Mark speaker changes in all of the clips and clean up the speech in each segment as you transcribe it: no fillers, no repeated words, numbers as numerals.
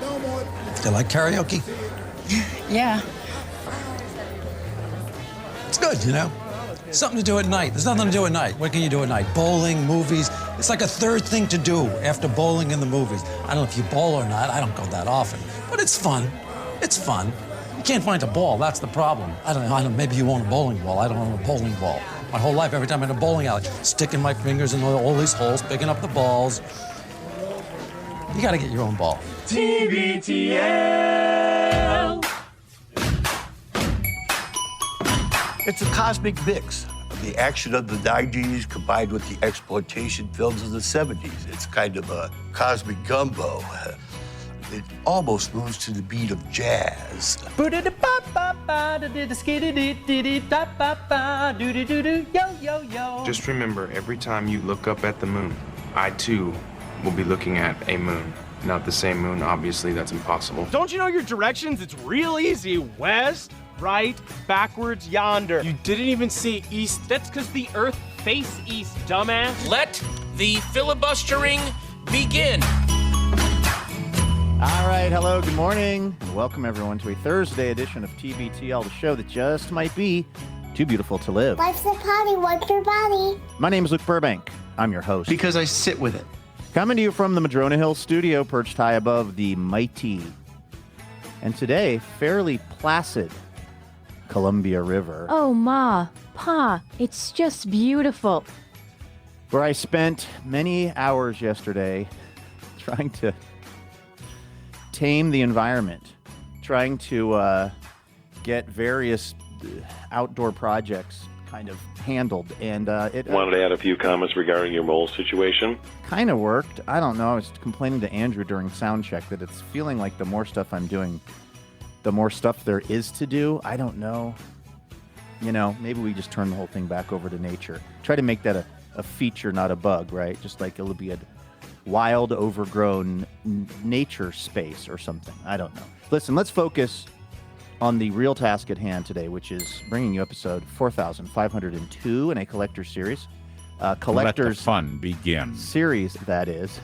Speaker 1: Do you like karaoke?
Speaker 2: Yeah.
Speaker 1: It's good, you know? Something to do at night. There's nothing to do at night. What can you do at night? Bowling, movies. It's like a third thing to do after bowling and the movies. I don't know if you bowl or not. I don't go that often. But it's fun. It's fun. You can't find a ball. That's the problem. I don't know. Maybe you own a bowling ball. I don't own a bowling ball. My whole life, every time I'm in a bowling alley, sticking my fingers in all these holes, picking up the balls. You got to get your own ball.
Speaker 3: TBTL.
Speaker 4: It's a cosmic mix of the action of the 90s combined with the exploitation films of the 70s. It's kind of a cosmic gumbo. It almost moves to the beat of jazz.
Speaker 5: Just remember, every time you look up at the moon, I too will be looking at a moon. Not the same moon, obviously, that's impossible.
Speaker 3: Don't you know your directions? It's real easy. West, right, backwards, yonder. You didn't even see east. That's because the Earth face east, dumbass.
Speaker 6: Let the filibustering begin.
Speaker 7: All right, hello, good morning, and welcome everyone to a Thursday edition of TBTL, the show that just might be too beautiful to live.
Speaker 8: Life's a party, wipe your body.
Speaker 7: My name is Luke Burbank. I'm your host.
Speaker 9: Because I sit with it.
Speaker 7: Coming to you from the Madrona Hill studio, perched high above the mighty, and today, fairly placid Columbia River.
Speaker 10: Oh, Ma, Pa, it's just beautiful.
Speaker 7: Where I spent many hours yesterday trying to tame the environment, trying to get various outdoor projects kind of handled, and it
Speaker 11: wanted to add a few comments regarding your mole situation.
Speaker 7: Kind of worked. I don't know. I was complaining to Andrew during sound check that it's feeling like the more stuff I'm doing, the more stuff there is to do. I don't know. You know, maybe we just turn the whole thing back over to nature. Try to make that a feature, not a bug, right? Just like it'll be a wild, overgrown nature space or something. I don't know. Listen, let's focus on the real task at hand today, which is bringing you episode 4502 in a collector series. Collector's
Speaker 12: Let the fun begin.
Speaker 7: Series, that is.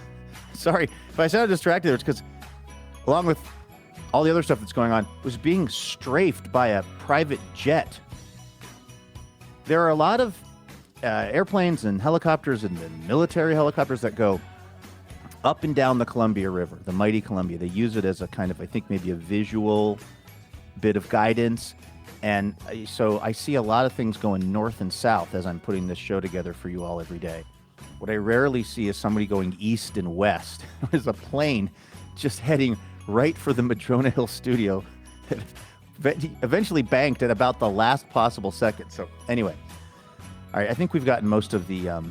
Speaker 7: Sorry, if I sounded distracted, it's because along with all the other stuff that's going on, was being strafed by a private jet. There are a lot of airplanes and helicopters and military helicopters that go up and down the Columbia River, the mighty Columbia. They use it as a kind of, I think, maybe a visual bit of guidance. And so I see a lot of things going north and south as I'm putting this show together for you all every day. What I rarely see is somebody going east and west. There's a plane just heading right for the Madrona Hill studio that eventually banked at about the last possible second. So anyway, all right, I think we've gotten most of the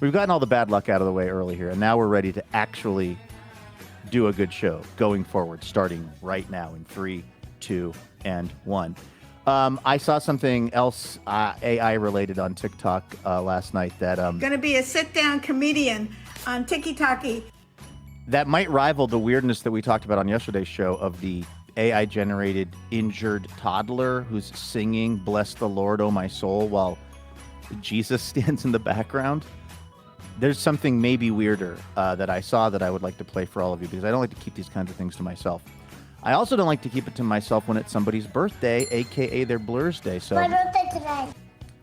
Speaker 7: we've gotten all the bad luck out of the way early here, and now we're ready to actually do a good show going forward, starting right now in 3, 2, and 1. I saw something else AI related on TikTok last night that
Speaker 13: going to be a sit-down comedian on TikTok
Speaker 7: that might rival the weirdness that we talked about on yesterday's show of the AI generated injured toddler who's singing "Bless the Lord, oh my soul" while Jesus stands in the background. There's something maybe weirder that I saw that I would like to play for all of you, because I don't like to keep these kinds of things to myself. I also don't like to keep it to myself when it's somebody's birthday, a.k.a. their Blur's Day. So
Speaker 8: my birthday today.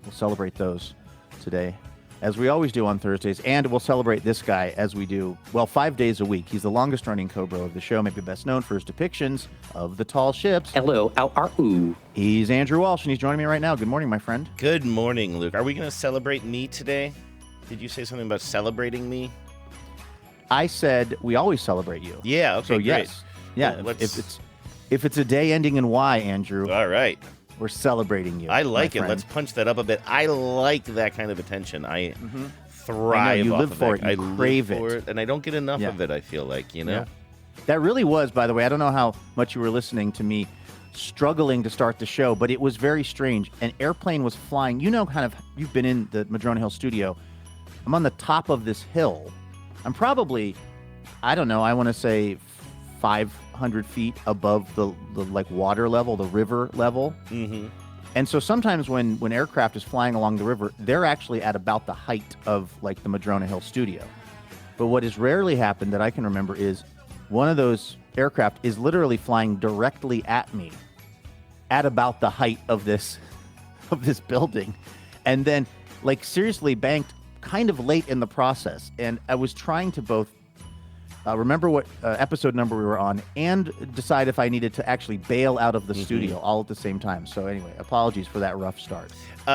Speaker 7: We'll celebrate those today, as we always do on Thursdays, and we'll celebrate this guy as we do, 5 days a week. He's the longest-running Cobra of the show, maybe best known for his depictions of the tall ships.
Speaker 14: Hello, how are you?
Speaker 7: He's Andrew Walsh, and he's joining me right now. Good morning, my friend.
Speaker 15: Good morning, Luke. Are we going to celebrate me today? Did you say something about celebrating me?
Speaker 7: I said we always celebrate you.
Speaker 15: Yeah, okay,
Speaker 7: so,
Speaker 15: great.
Speaker 7: Yes. Yeah,
Speaker 15: well,
Speaker 7: if it's a day ending in Y, Andrew.
Speaker 15: All right.
Speaker 7: We're celebrating you.
Speaker 15: I like it. Let's punch that up a bit. I like that kind of attention. I thrive
Speaker 7: I know, you
Speaker 15: off
Speaker 7: live
Speaker 15: of
Speaker 7: for
Speaker 15: that.
Speaker 7: it. You crave
Speaker 15: live for
Speaker 7: it.
Speaker 15: And I don't get enough of it, I feel like, you know?
Speaker 7: Yeah. That really was, by the way, I don't know how much you were listening to me struggling to start the show, but it was very strange. An airplane was flying. You know, kind of, you've been in the Madrona Hill studio. I'm on the top of this hill. I'm probably, I don't know, I want to say 500 feet above the like water level, the river level.
Speaker 15: Mm-hmm.
Speaker 7: And so sometimes when aircraft is flying along the river, they're actually at about the height of like the Madrona Hill studio. But what has rarely happened that I can remember is one of those aircraft is literally flying directly at me at about the height of this building, and then like seriously banked kind of late in the process. And I was trying to both remember what episode number we were on and decide if I needed to actually bail out of the studio all at the same time. So anyway, apologies for that rough start.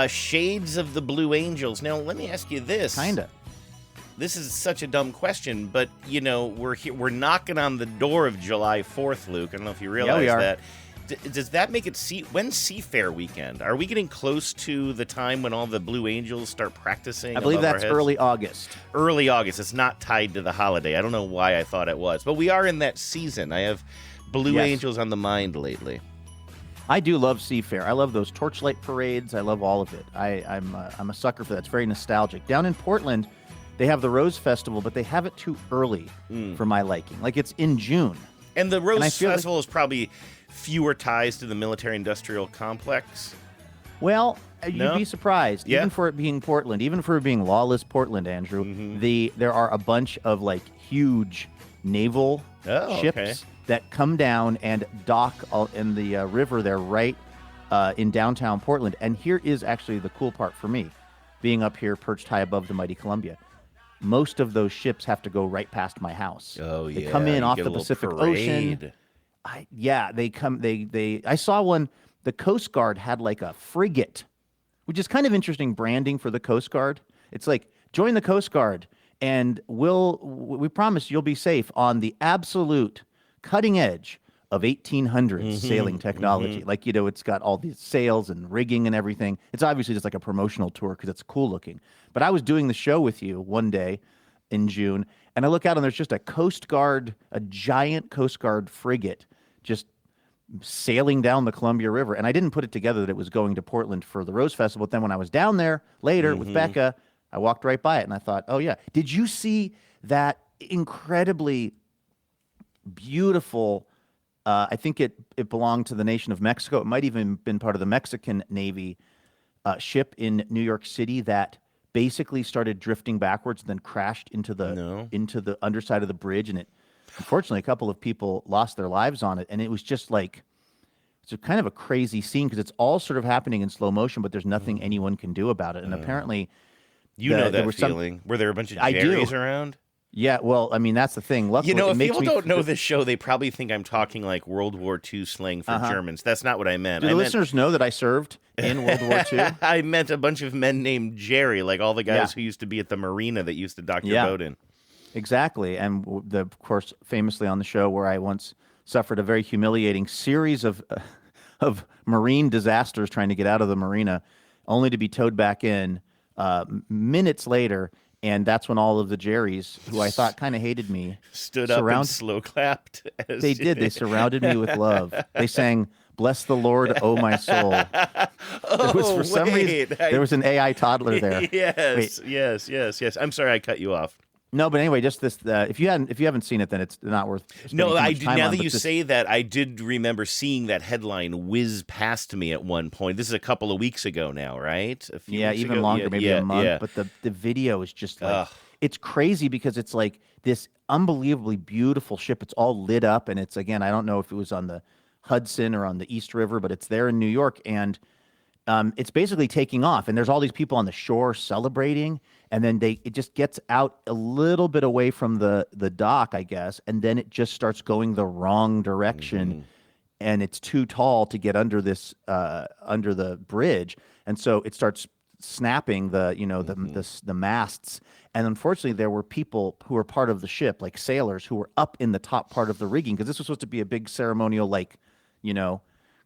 Speaker 15: Shades of the Blue Angels. Now, let me ask you this.
Speaker 7: Kinda.
Speaker 15: This is such a dumb question, but, we're knocking on the door of July 4th, Luke. I don't know if you realize
Speaker 7: we are.
Speaker 15: that. Does that make it when's Seafair weekend? Are we getting close to the time when all the Blue Angels start practicing?
Speaker 7: I believe
Speaker 15: above our
Speaker 7: that's
Speaker 15: heads?
Speaker 7: early August.
Speaker 15: Early August. It's not tied to the holiday. I don't know why I thought it was, but we are in that season. I have Blue Angels on the mind lately.
Speaker 7: I do love Seafair. I love those torchlight parades. I love all of it. I'm a sucker for that. It's very nostalgic. Down in Portland, they have the Rose Festival, but they have it too early for my liking. Like it's in June.
Speaker 15: And the Rose Festival is probably fewer ties to the military-industrial complex.
Speaker 7: Well, you'd be surprised.
Speaker 15: Yeah.
Speaker 7: Even for it being Portland, even for it being lawless Portland, Andrew, there are a bunch of like huge naval ships that come down and dock in the river there right in downtown Portland. And here is actually the cool part for me, being up here perched high above the mighty Columbia. Most of those ships have to go right past my house.
Speaker 15: Oh, yeah.
Speaker 7: They come in
Speaker 15: You
Speaker 7: off
Speaker 15: get
Speaker 7: the
Speaker 15: a little
Speaker 7: Pacific
Speaker 15: parade.
Speaker 7: Ocean. They come. I saw one. The Coast Guard had like a frigate, which is kind of interesting branding for the Coast Guard. It's like join the Coast Guard, and we promise you'll be safe on the absolute cutting edge of 1800s sailing technology. Like it's got all these sails and rigging and everything. It's obviously just like a promotional tour because it's cool looking. But I was doing the show with you one day in June, and I look out and there's just a giant Coast Guard frigate just sailing down the Columbia River. And I didn't put it together that it was going to Portland for the Rose Festival. But then when I was down there later with Becca, I walked right by it and I thought, oh yeah. Did you see that incredibly beautiful, I think it belonged to the nation of Mexico. It might even been part of the Mexican Navy ship in New York City that basically started drifting backwards and then crashed into the underside of the bridge. And unfortunately, a couple of people lost their lives on it. And it was just like, it's kind of a crazy scene because it's all sort of happening in slow motion, but there's nothing anyone can do about it. And apparently,
Speaker 15: know that feeling. Were there a bunch of Jerrys around?
Speaker 7: Yeah, well, I mean, that's the thing. Luckily,
Speaker 15: if people don't know this show, they probably think I'm talking like World War II slang for Germans. That's not what I meant.
Speaker 7: Do the listeners know that I served in World War II?
Speaker 15: I meant a bunch of men named Jerry, like all the guys who used to be at the marina that used to dock your boat in.
Speaker 7: Exactly. And of course, famously on the show where I once suffered a very humiliating series of marine disasters trying to get out of the marina, only to be towed back in minutes later. And that's when all of the Jerrys, who I thought kind of hated me,
Speaker 15: stood up and slow clapped.
Speaker 7: They did. They surrounded me with love. They sang, "Bless the Lord, oh my soul." There was, for some reason, there was an AI toddler there.
Speaker 15: Yes. I'm sorry I cut you off.
Speaker 7: No, but anyway, just this. If you haven't seen it, then it's not worth.
Speaker 15: No, I did. Now that you say that, I did remember seeing that headline whiz past me at one point. This is a couple of weeks ago now, right?
Speaker 7: Even longer, maybe a month. Yeah. But the video is just like it's crazy because it's like this unbelievably beautiful ship. It's all lit up, and it's again, I don't know if it was on the Hudson or on the East River, but it's there in New York, and it's basically taking off. And there's all these people on the shore celebrating. And then it just gets out a little bit away from the dock, I guess, and then it just starts going the wrong direction, and it's too tall to get under under the bridge, and so it starts snapping the masts. And unfortunately, there were people who were part of the ship, like sailors, who were up in the top part of the rigging because this was supposed to be a big ceremonial,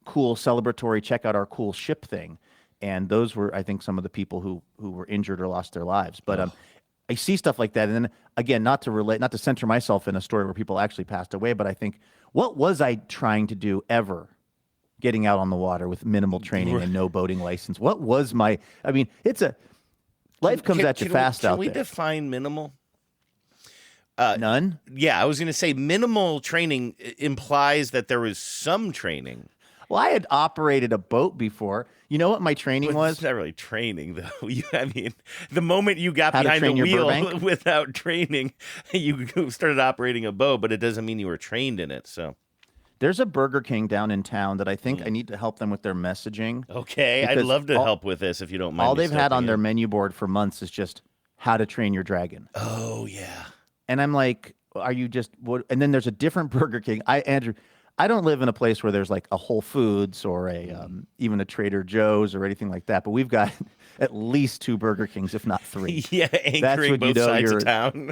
Speaker 7: cool celebratory check out our cool ship thing. And those were, I think, some of the people who were injured or lost their lives. But I see stuff like that. And then, again, not to center myself in a story where people actually passed away, but I think, what was I trying to do ever getting out on the water with minimal training and no boating license? What was life comes at you fast out there.
Speaker 15: Can we define minimal?
Speaker 7: None?
Speaker 15: Yeah, I was going to say minimal training implies that there was some training.
Speaker 7: Well, I had operated a boat before. You know what my training
Speaker 15: But
Speaker 7: was?
Speaker 15: it's not really training, though. I mean, the moment you got
Speaker 7: How to
Speaker 15: behind the
Speaker 7: train your
Speaker 15: wheel
Speaker 7: Burbank?
Speaker 15: without training, you started operating a boat, but it doesn't mean you were trained in it. So,
Speaker 7: There's a Burger King down in town that I think I need to help them with their messaging.
Speaker 15: okay, I'd
Speaker 7: Because
Speaker 15: love to help with this if you don't mind.
Speaker 7: All
Speaker 15: me
Speaker 7: they've had
Speaker 15: stepping
Speaker 7: on their
Speaker 15: in.
Speaker 7: menu board for months is just how to train your dragon.
Speaker 15: Oh yeah.
Speaker 7: And I'm like, are you just what? And then there's a different Burger King. Andrew, I don't live in a place where there's like a Whole Foods or a even a Trader Joe's or anything like that. But we've got at least 2 Burger Kings, if not 3.
Speaker 15: Yeah, anchoring both sides of town.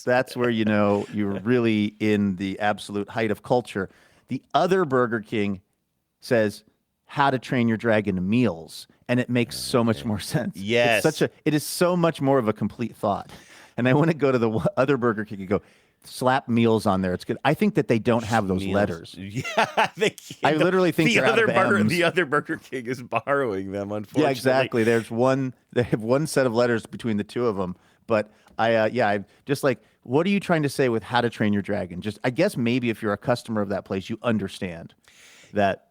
Speaker 7: That's where you know you're really in the absolute height of culture. The other Burger King says how to train your dragon meals, and it makes so much more sense.
Speaker 15: Yes.
Speaker 7: It is so much more of a complete thought. And I want to go to the other Burger King and go, slap meals on there. It's good. I think that they don't have those
Speaker 15: Meals.
Speaker 7: letters.
Speaker 15: Yeah,
Speaker 7: I literally think they're out of M's.
Speaker 15: the other Burger King is borrowing them. Unfortunately,
Speaker 7: Yeah, exactly. They have one set of letters between the two of them. But I just like, what are you trying to say with how to train your dragon? Just, I guess maybe if you're a customer of that place, you understand that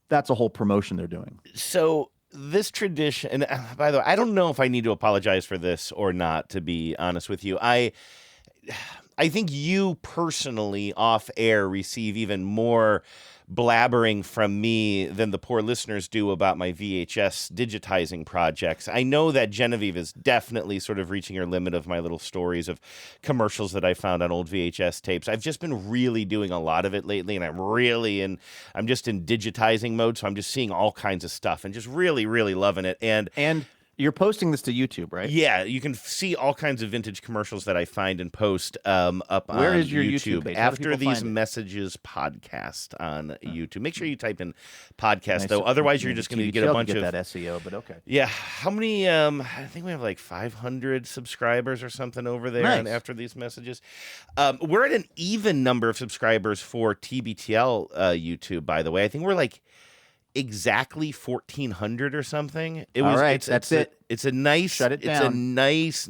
Speaker 7: that's a whole promotion they're doing.
Speaker 15: So this tradition, and by the way, I don't know if I need to apologize for this or not, to be honest with you. I think you personally off air receive even more blabbering from me than the poor listeners do about my VHS digitizing projects. I know that Genevieve is definitely sort of reaching her limit of my little stories of commercials that I found on old VHS tapes. I've just been really doing a lot of it lately, and I'm just in digitizing mode, so I'm just seeing all kinds of stuff and just really, really loving it. And
Speaker 7: you're posting this to YouTube, right?
Speaker 15: Yeah, you can see all kinds of vintage commercials that I find and post up on
Speaker 7: Where is your YouTube page? How do
Speaker 15: After
Speaker 7: people
Speaker 15: These
Speaker 7: find it?
Speaker 15: Messages podcast on YouTube. Make sure you type in podcast,
Speaker 7: Nice.
Speaker 15: though. Otherwise, you're
Speaker 7: Maybe
Speaker 15: just going to
Speaker 7: TV
Speaker 15: get a
Speaker 7: show
Speaker 15: bunch
Speaker 7: to
Speaker 15: of
Speaker 7: get that SEO, but okay.
Speaker 15: Yeah, how many? I think we have like 500 subscribers or something over there.
Speaker 7: Nice.
Speaker 15: And After These Messages, we're at an even number of subscribers for TBTL YouTube. By the way, I think we're like exactly 1,400 or something.
Speaker 7: All right, that's it.
Speaker 15: It's a nice.
Speaker 7: Shut it
Speaker 15: It's a
Speaker 7: down.
Speaker 15: nice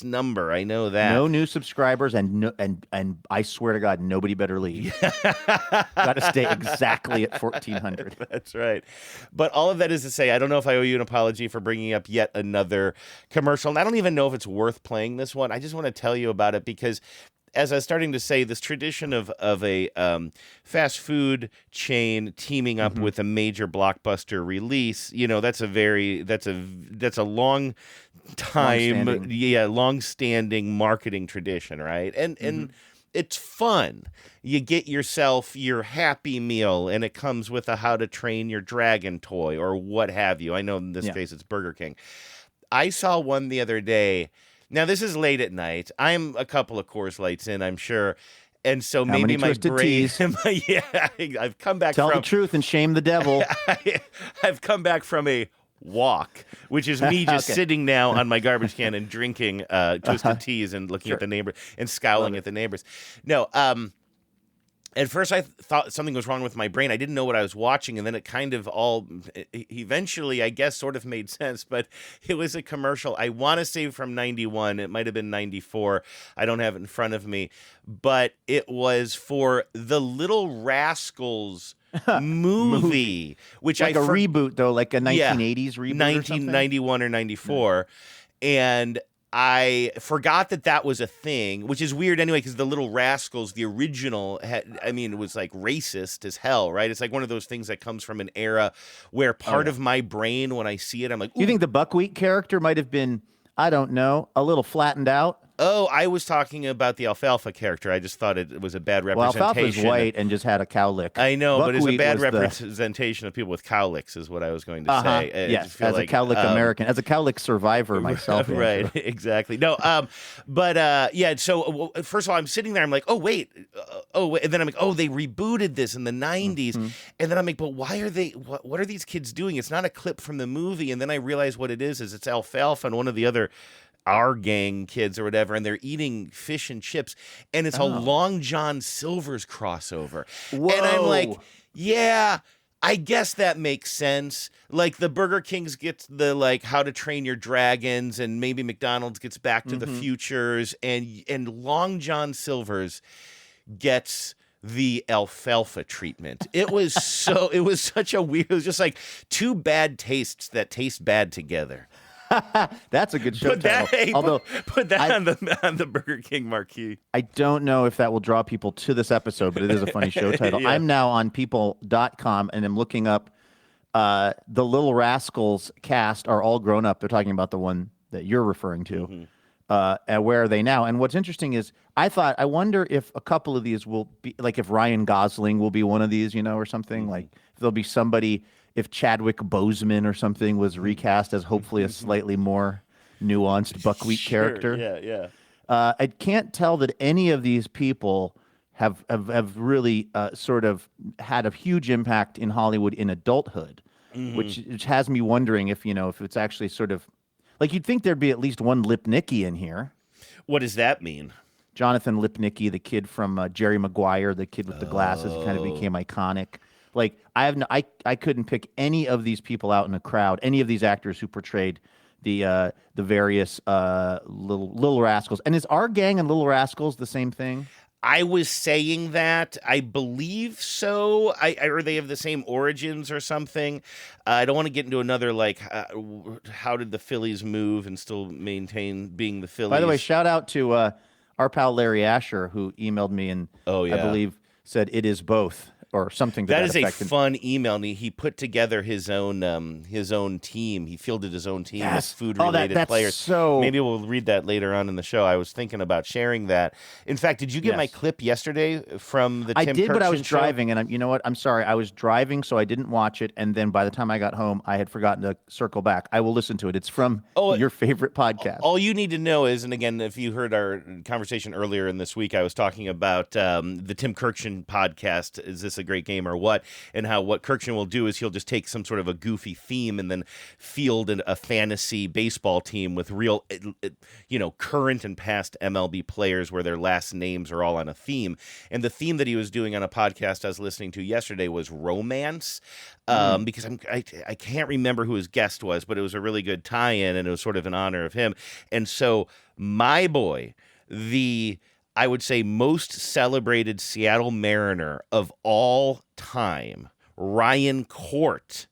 Speaker 15: number. I know that.
Speaker 7: No new subscribers, and I swear to God, nobody better leave. Got to stay exactly at 1,400.
Speaker 15: That's right. But all of that is to say, I don't know if I owe you an apology for bringing up yet another commercial. And I don't even know if it's worth playing this one. I just want to tell you about it because, as I was starting to say, this tradition of a fast food chain teaming up with a major blockbuster release, you know, that's a long time, long-standing marketing tradition, right? And it's fun. You get yourself your Happy Meal, and it comes with a How to Train Your Dragon toy or what have you. I know in this case it's Burger King. I saw one the other day. Now, this is late at night. I'm a couple of Coors Lights in, I'm sure. And so
Speaker 7: How
Speaker 15: maybe
Speaker 7: many
Speaker 15: my
Speaker 7: Twisted
Speaker 15: brain...
Speaker 7: Teas?
Speaker 15: I've come back
Speaker 7: Tell
Speaker 15: from...
Speaker 7: the truth and shame the devil.
Speaker 15: I've come back from a walk, which is me just
Speaker 7: Okay.
Speaker 15: sitting now on my garbage can and drinking Twisted Teas and looking at the neighbor and scowling at the neighbors. No, at first I thought something was wrong with my brain. I didn't know what I was watching, and then it kind of all eventually, I guess, sort of made sense. But it was a commercial. I want to say from 91. It might have been 94. I don't have it in front of me. But it was for the Little Rascals movie, which
Speaker 7: Like a reboot, though, like a 1980s reboot
Speaker 15: 1991 or 94. And I forgot that was a thing, which is weird anyway, because the Little Rascals, the original, it was like racist as hell, right? It's like one of those things that comes from an era where part of my brain, when I see it, I'm like, ooh.
Speaker 7: You think the buckwheat character might have been, I don't know, a little flattened out?
Speaker 15: Oh, I was talking about the alfalfa character. I just thought it was a bad
Speaker 7: Well,
Speaker 15: representation.
Speaker 7: alfalfa's white and just had a cowlick.
Speaker 15: I know, but it's a
Speaker 7: Buckwheat
Speaker 15: bad
Speaker 7: was the-
Speaker 15: representation of people with cowlicks, is what I was going to say. I
Speaker 7: Yes,
Speaker 15: just feel
Speaker 7: as
Speaker 15: like,
Speaker 7: a cowlick American, as a cowlick survivor myself.
Speaker 15: Right,
Speaker 7: Andrew.
Speaker 15: exactly. No, yeah. So first of all, I'm sitting there. I'm like, oh wait, and then I'm like, oh, they rebooted this in the '90s, and then I'm like, but why are they? What are these kids doing? It's not a clip from the movie, and then I realize what it is it's alfalfa and one of the other Our Gang kids or whatever, and they're eating fish and chips, and it's a Long John Silver's crossover.
Speaker 7: Whoa.
Speaker 15: And I'm like, yeah, I guess that makes sense. Like the Burger Kings gets the like How to Train Your Dragons, and maybe McDonald's gets Back to the Futures, and Long John Silver's gets the alfalfa treatment. It was such a weird, it was just like two bad tastes that taste bad together.
Speaker 7: That's a good show
Speaker 15: Put
Speaker 7: title.
Speaker 15: that,
Speaker 7: Although
Speaker 15: put that on the Burger King marquee.
Speaker 7: I don't know if that will draw people to this episode, but it is a funny show title.
Speaker 15: Yeah.
Speaker 7: I'm now on people.com and I'm looking up the Little Rascals cast are all grown up. They're talking about the one that you're referring to. And where are they now? And what's interesting is I wonder if a couple of these will be, like if Ryan Gosling will be one of these, or something. Like if there'll be somebody, if Chadwick Boseman or something was recast as hopefully a slightly more nuanced buckwheat character.
Speaker 15: Yeah.
Speaker 7: I can't tell that any of these people have really sort of had a huge impact in Hollywood in adulthood, which has me wondering if it's actually sort of like you'd think there'd be at least one Lipnicki in here.
Speaker 15: What does that mean?
Speaker 7: Jonathan Lipnicki, the kid from Jerry Maguire, the kid with the glasses, kind of became iconic. Like I couldn't pick any of these people out in a crowd, any of these actors who portrayed the various Little Rascals. And is Our Gang and Little Rascals the same thing?
Speaker 15: I was saying that. I believe so. Or they have the same origins or something. I don't want to get into another, like, how did the Phillies move and still maintain being the Phillies?
Speaker 7: By the way, shout out to our pal Larry Asher, who emailed me and I believe said it is both. Or something to that
Speaker 15: is
Speaker 7: effect.
Speaker 15: A fun email. And he put together his own team. He fielded his own team with food-related players.
Speaker 7: So
Speaker 15: maybe we'll read that later on in the show. I was thinking about sharing that. In fact, did you get my clip yesterday from the Tim
Speaker 7: I did, but I was
Speaker 15: Kirkson show?
Speaker 7: driving, and you know what? I'm sorry. I was driving, so I didn't watch it. And then by the time I got home, I had forgotten to circle back. I will listen to it. It's from your favorite podcast.
Speaker 15: All you need to know is, and again, if you heard our conversation earlier in this week, I was talking about the Tim Kirkson podcast. Is this a great game or what? And how what Kirkson will do is he'll just take some sort of a goofy theme and then field a fantasy baseball team with real, current and past MLB players where their last names are all on a theme. And the theme that he was doing on a podcast I was listening to yesterday was romance. Because I can't remember who his guest was, but it was a really good tie-in and it was sort of in honor of him. And so my boy, I would say most celebrated Seattle Mariner of all time, Ryan Court,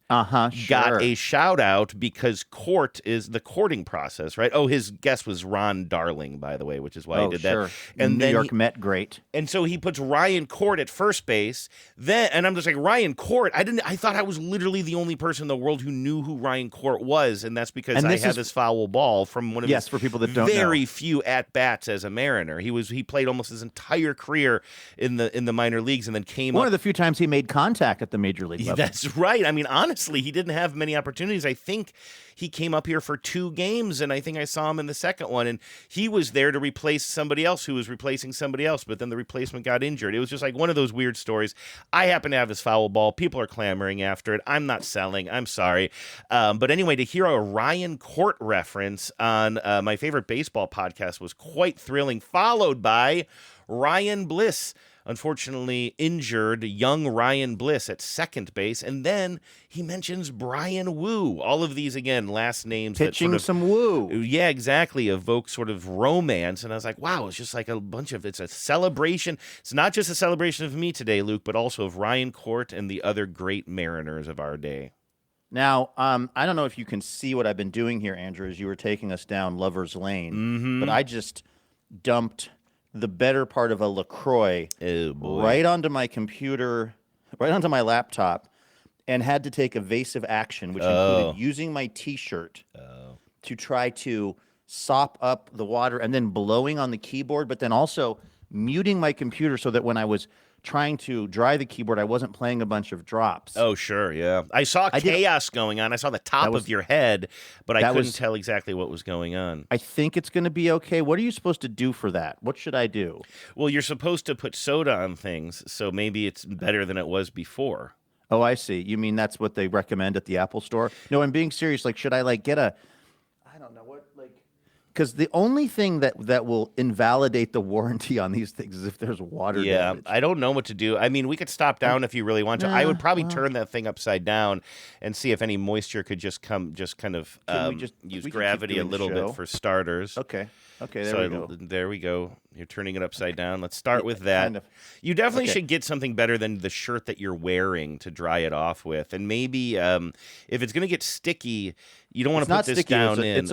Speaker 15: got a shout out because court is the courting process, right? Oh, his guest was Ron Darling, by the way, which is why he did that.
Speaker 7: And New York Met great.
Speaker 15: And so he puts Ryan Court at first base. And I'm just like, Ryan Court? I thought I was literally the only person in the world who knew who Ryan Court was, and that's because I have this foul ball from one of his
Speaker 7: for people that don't
Speaker 15: very
Speaker 7: know.
Speaker 15: few at bats as a Mariner. He played almost his entire career in the minor leagues, and then came
Speaker 7: one of the few times he made contact at the major league level.
Speaker 15: That's right. I mean, honestly, he didn't have many opportunities. I think he came up here for 2 games, and I think I saw him in the second one, and he was there to replace somebody else who was replacing somebody else, but then the replacement got injured. It was just like one of those weird stories. I happen to have his foul ball. People are clamoring after it. I'm not selling. I'm sorry. But anyway, to hear a Ryan Court reference on my favorite baseball podcast was quite thrilling, followed by Ryan Bliss. Unfortunately injured young Ryan Bliss at second base. And then he mentions Brian Wu. All of these, again, last names.
Speaker 7: Pitching some woo.
Speaker 15: Yeah, exactly. Evoke sort of romance. And I was like, wow, it's just like it's a celebration. It's not just a celebration of me today, Luke, but also of Ryan Court and the other great Mariners of our day.
Speaker 7: Now, I don't know if you can see what I've been doing here, Andrew, as you were taking us down Lover's Lane, but I just dumped the better part of a LaCroix right onto my computer, right onto my laptop, and had to take evasive action, which included using my T-shirt to try to sop up the water and then blowing on the keyboard, but then also muting my computer so that when I was trying to dry the keyboard, I wasn't playing a bunch of drops.
Speaker 15: Oh, sure, yeah. I saw chaos going on. I saw the top of your head, but I couldn't tell exactly what was going on.
Speaker 7: I think it's going to be okay. What are you supposed to do for that? What should I do?
Speaker 15: Well, you're supposed to put soda on things, so maybe it's better than it was before.
Speaker 7: Oh, I see. You mean that's what they recommend at the Apple Store? No, I'm being serious. Like, should I get a... I don't know what, because the only thing that will invalidate the warranty on these things is if there's water damage.
Speaker 15: I don't know what to do. I mean, we could stop down if you really want to. I would probably turn that thing upside down and see if any moisture could just kind of use gravity a little bit for starters.
Speaker 7: Okay,
Speaker 15: there we go. You're turning it upside down. Let's start with that.
Speaker 7: Kind of.
Speaker 15: You definitely
Speaker 7: Okay.
Speaker 15: should get something better than the shirt that you're wearing to dry it off with. And maybe if it's going to get sticky, you don't want
Speaker 7: It's
Speaker 15: to put
Speaker 7: not
Speaker 15: this
Speaker 7: sticky.
Speaker 15: down in.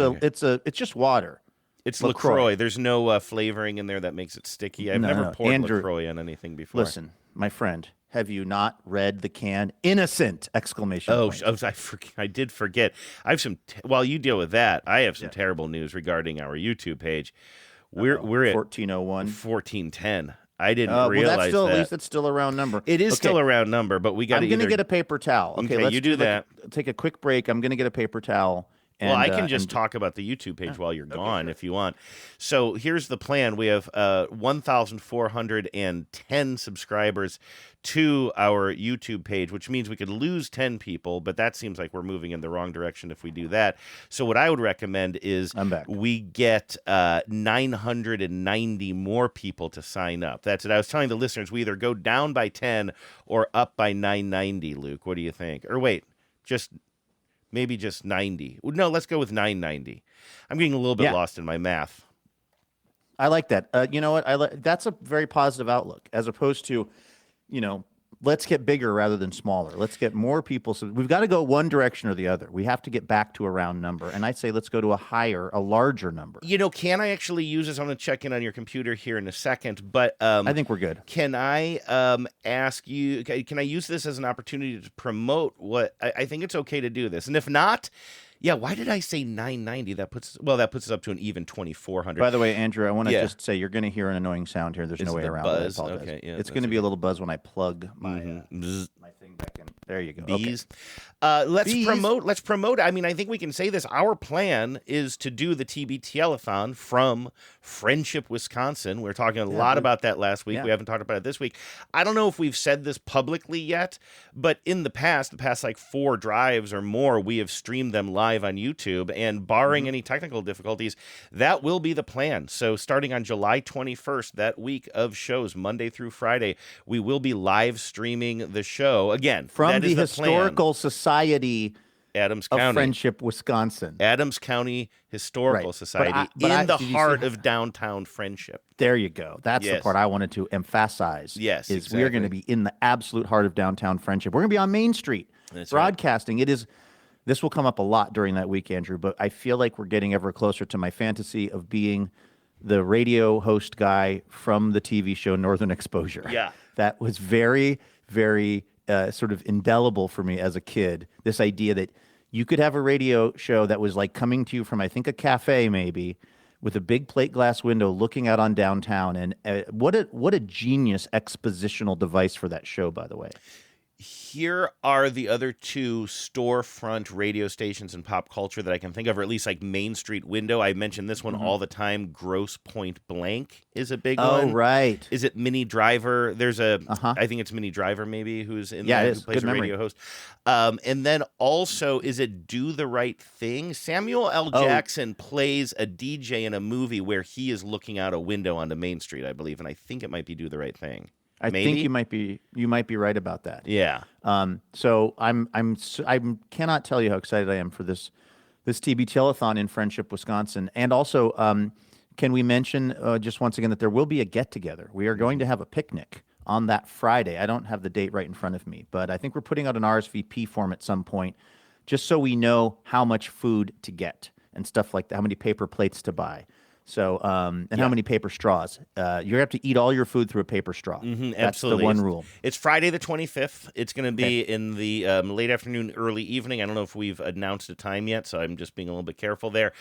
Speaker 7: It's just water.
Speaker 15: It's
Speaker 7: LaCroix.
Speaker 15: LaCroix. There's no flavoring in there that makes it sticky. I've never poured
Speaker 7: Andrew,
Speaker 15: LaCroix on anything before.
Speaker 7: Listen, my friend, have you not read the can? Innocent! Exclamation point.
Speaker 15: I did forget. I have some. While you deal with that, I have some terrible news regarding our YouTube page. We're at
Speaker 7: 1401.
Speaker 15: 1410. I didn't
Speaker 7: Well,
Speaker 15: realize
Speaker 7: that's still,
Speaker 15: that.
Speaker 7: at least it's still a round number.
Speaker 15: It is
Speaker 7: Okay,
Speaker 15: still a round number, but we got to.
Speaker 7: I'm going to get a paper towel.
Speaker 15: Okay,
Speaker 7: let's
Speaker 15: you do that.
Speaker 7: Take a quick break. I'm going to get a paper towel. And,
Speaker 15: Well, I can just talk about the YouTube page while you're gone if you want. So here's the plan. We have 1,410 subscribers to our YouTube page, which means we could lose 10 people, but that seems like we're moving in the wrong direction if we do that. So what I would recommend is we get 990 more people to sign up. That's it. I was telling the listeners, we either go down by 10 or up by 990, Luke. What do you think? Or wait, maybe just 90. No, let's go with 990. I'm getting a little bit lost in my math.
Speaker 7: I like that. You know what? That's a very positive outlook, as opposed to, let's get bigger rather than smaller. Let's get more people. So we've got to go one direction or the other. We have to get back to a round number. And I'd say let's go to a larger number.
Speaker 15: Can I actually use this? I'm going to check in on your computer here in a second, but
Speaker 7: I think we're good.
Speaker 15: Can I ask you, can I use this as an opportunity to promote what, I think it's okay to do this. And if not, why did I say 990? That puts us up to an even 2,400.
Speaker 7: By the way, Andrew, I want to just say you're going to hear an annoying sound here. There's no way around it.
Speaker 15: Buzz? Okay,
Speaker 7: it's going to be a little buzz when I plug my thing back in. There you go.
Speaker 15: Bees.
Speaker 7: Okay.
Speaker 15: Let's promote. I mean, I think we can say this. Our plan is to do the TBTL-a-thon from Friendship, Wisconsin. We were talking a lot about that last week.
Speaker 7: Yeah.
Speaker 15: We haven't talked about it this week. I don't know if we've said this publicly yet, but in the past like 4 drives or more, we have streamed them live on YouTube, and barring any technical difficulties, that will be the plan. So starting on July 21st, that week of shows, Monday through Friday, we will be live streaming the show. Again,
Speaker 7: from
Speaker 15: that
Speaker 7: the
Speaker 15: is
Speaker 7: Historical Society
Speaker 15: Adams
Speaker 7: of
Speaker 15: County.
Speaker 7: Friendship, Wisconsin.
Speaker 15: Adams County Historical Society in the heart of downtown Friendship.
Speaker 7: There you go. That's the part I wanted to emphasize.
Speaker 15: Yes,
Speaker 7: is we are going to be in the absolute heart of downtown Friendship. We're going to be on Main Street broadcasting. Right. This will come up a lot during that week, Andrew, but I feel like we're getting ever closer to my fantasy of being the radio host guy from the TV show Northern Exposure.
Speaker 15: Yeah.
Speaker 7: That was very, very sort of indelible for me as a kid. This idea that you could have a radio show that was like coming to you from, I think, a cafe maybe, with a big plate glass window looking out on downtown. And what a genius expositional device for that show, by the way.
Speaker 15: Here are the other 2 storefront radio stations in pop culture that I can think of, or at least like Main Street Window. I mention this one all the time. Gross Point Blank is a big one.
Speaker 7: Oh, right.
Speaker 15: Is it Minnie Driver? There's I think it's Minnie Driver maybe who's in there, who plays a radio host. And then also, is it Do the Right Thing? Samuel L. Jackson plays a DJ in a movie where he is looking out a window onto Main Street, I believe, and I think it might be Do the Right Thing.
Speaker 7: I think you might be right about that.
Speaker 15: Yeah.
Speaker 7: So I cannot tell you how excited I am for this TBTL-a-thon in Friendship, Wisconsin. And also, can we mention just once again that there will be a get-together. We are going to have a picnic on that Friday. I don't have the date right in front of me, but I think we're putting out an RSVP form at some point just so we know how much food to get and stuff like that, how many paper plates to buy. So, and how many paper straws? You have to eat all your food through a paper straw. That's
Speaker 15: absolutely.
Speaker 7: the one rule.
Speaker 15: It's Friday the 25th. It's going to be in the late afternoon, early evening. I don't know if we've announced a time yet, so I'm just being a little bit careful there.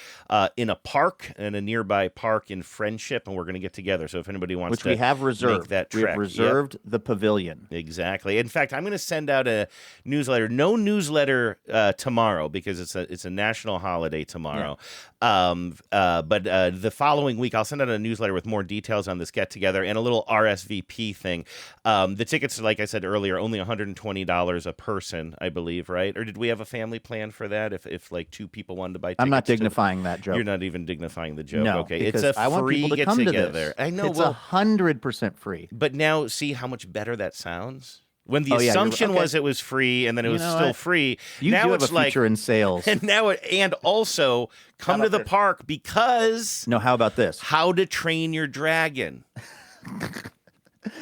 Speaker 15: In a park, in a nearby park in Friendship, and we're going to get together. So if anybody wants to
Speaker 7: we have reserved.
Speaker 15: Make that trek.
Speaker 7: We have reserved the pavilion.
Speaker 15: Exactly. In fact, I'm going to send out a newsletter. No newsletter tomorrow because it's a national holiday tomorrow. Yeah. But the following week, I'll send out a newsletter with more details on this get-together and a little RSVP thing. The tickets, like I said earlier, only $120 a person, I believe, right? Or did we have a family plan for that? If like 2 people wanted to buy tickets?
Speaker 7: I'm not dignifying that joke.
Speaker 15: You're not even dignifying the joke.
Speaker 7: No,
Speaker 15: okay. It's a
Speaker 7: I want
Speaker 15: free
Speaker 7: people to come
Speaker 15: get-together.
Speaker 7: to this.
Speaker 15: I know.
Speaker 7: It's 100% free.
Speaker 15: But now see how much better that sounds? When the assumption was it was free, and then it was still free.
Speaker 7: You
Speaker 15: now
Speaker 7: do have
Speaker 15: it's
Speaker 7: a future in sales.
Speaker 15: And also come to the park because.
Speaker 7: No, how about this?
Speaker 15: How to Train Your Dragon.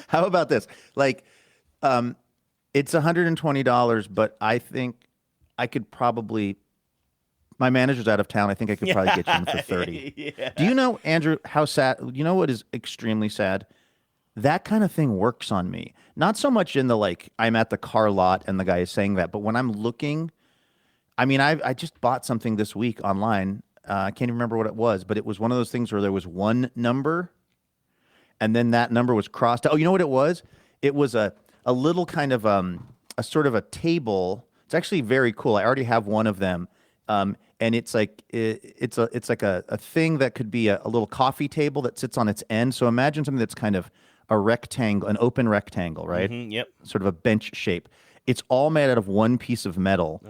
Speaker 7: How about this? Like, it's $120, but I think I could probably. My manager's out of town. I think I could probably get you in for 30.
Speaker 15: Yeah.
Speaker 7: Do you know, Andrew, how sad? You know what is extremely sad? That kind of thing works on me. Not so much in the like I'm at the car lot and the guy is saying that, but when I'm looking, I mean, I just bought something this week online. I can't even remember what it was, but it was one of those things where there was one number, and then that number was crossed. Oh, you know what it was? It was a little kind of a sort of a table. It's actually very cool. I already have one of them. And it's like it's like a thing that could be a little coffee table that sits on its end. So imagine something that's kind of a rectangle, an open rectangle, right?
Speaker 15: Mm-hmm, yep.
Speaker 7: Sort of a bench shape. It's all made out of one piece of metal,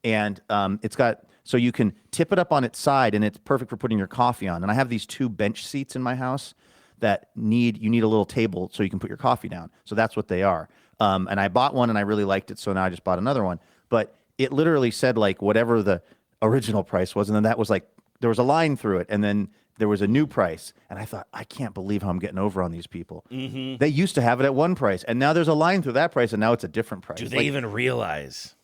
Speaker 7: and it's got so you can tip it up on its side, and it's perfect for putting your coffee on. And I have these 2 bench seats in my house that you need a little table so you can put your coffee down. So that's what they are. And I bought one, and I really liked it, so now I just bought another one. But it literally said like whatever the original price was, and then that was like there was a line through it, and then there was a new price, and I thought, I can't believe how I'm getting over on these people.
Speaker 15: Mm-hmm.
Speaker 7: They used to have it at one price, and now there's a line through that price, and now it's a different price.
Speaker 15: Do they even realize?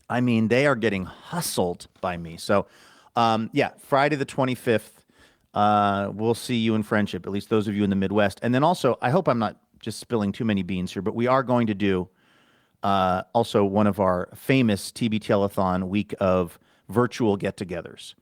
Speaker 7: I mean, they are getting hustled by me. So, yeah, Friday the 25th, we'll see you in Friendship, at least those of you in the Midwest. And then also, I hope I'm not just spilling too many beans here, but we are going to do also one of our famous TBTLathon week of virtual get-togethers.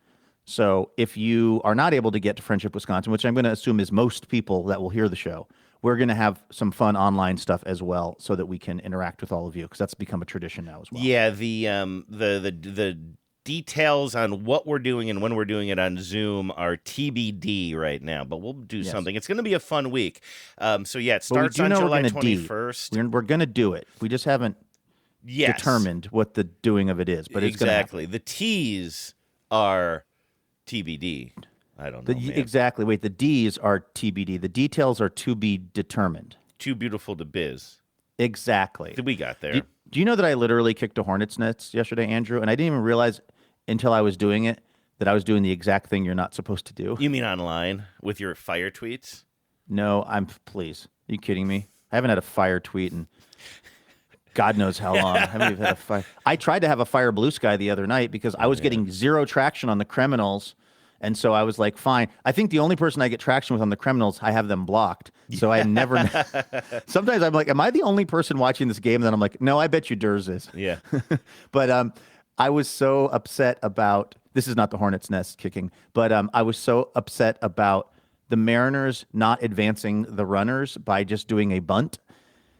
Speaker 7: So if you are not able to get to Friendship, Wisconsin, which I'm going to assume is most people that will hear the show, we're going to have some fun online stuff as well so that we can interact with all of you, because that's become a tradition now as well.
Speaker 15: Yeah, the details on what we're doing and when we're doing it on Zoom are TBD right now, but we'll do something. It's going to be a fun week. So yeah, it starts on July 21st.
Speaker 7: We're going to do it. We just haven't determined what the doing of it is, but it's
Speaker 15: exactly. The T's are TBD. I don't know.
Speaker 7: Exactly. Wait, the D's are TBD. The details are to be determined.
Speaker 15: Too beautiful to biz.
Speaker 7: Exactly.
Speaker 15: We got there.
Speaker 7: Do you know that I literally kicked a hornet's nest yesterday, Andrew? And I didn't even realize until I was doing it that I was doing the exact thing you're not supposed to do.
Speaker 15: You mean online with your fire tweets?
Speaker 7: No, please. Are you kidding me? I haven't had a fire tweet in God knows how long. I haven't even had a fire. I tried to have a fire blue sky the other night because I was getting zero traction on the criminals. And so I was like, fine. I think the only person I get traction with on the criminals, I have them blocked. So I never. Sometimes I'm like, am I the only person watching this game? And then I'm like, no, I bet you Durs is.
Speaker 15: Yeah.
Speaker 7: But I was so upset about this is not the hornet's nest kicking, but I was so upset about the Mariners not advancing the runners by just doing a bunt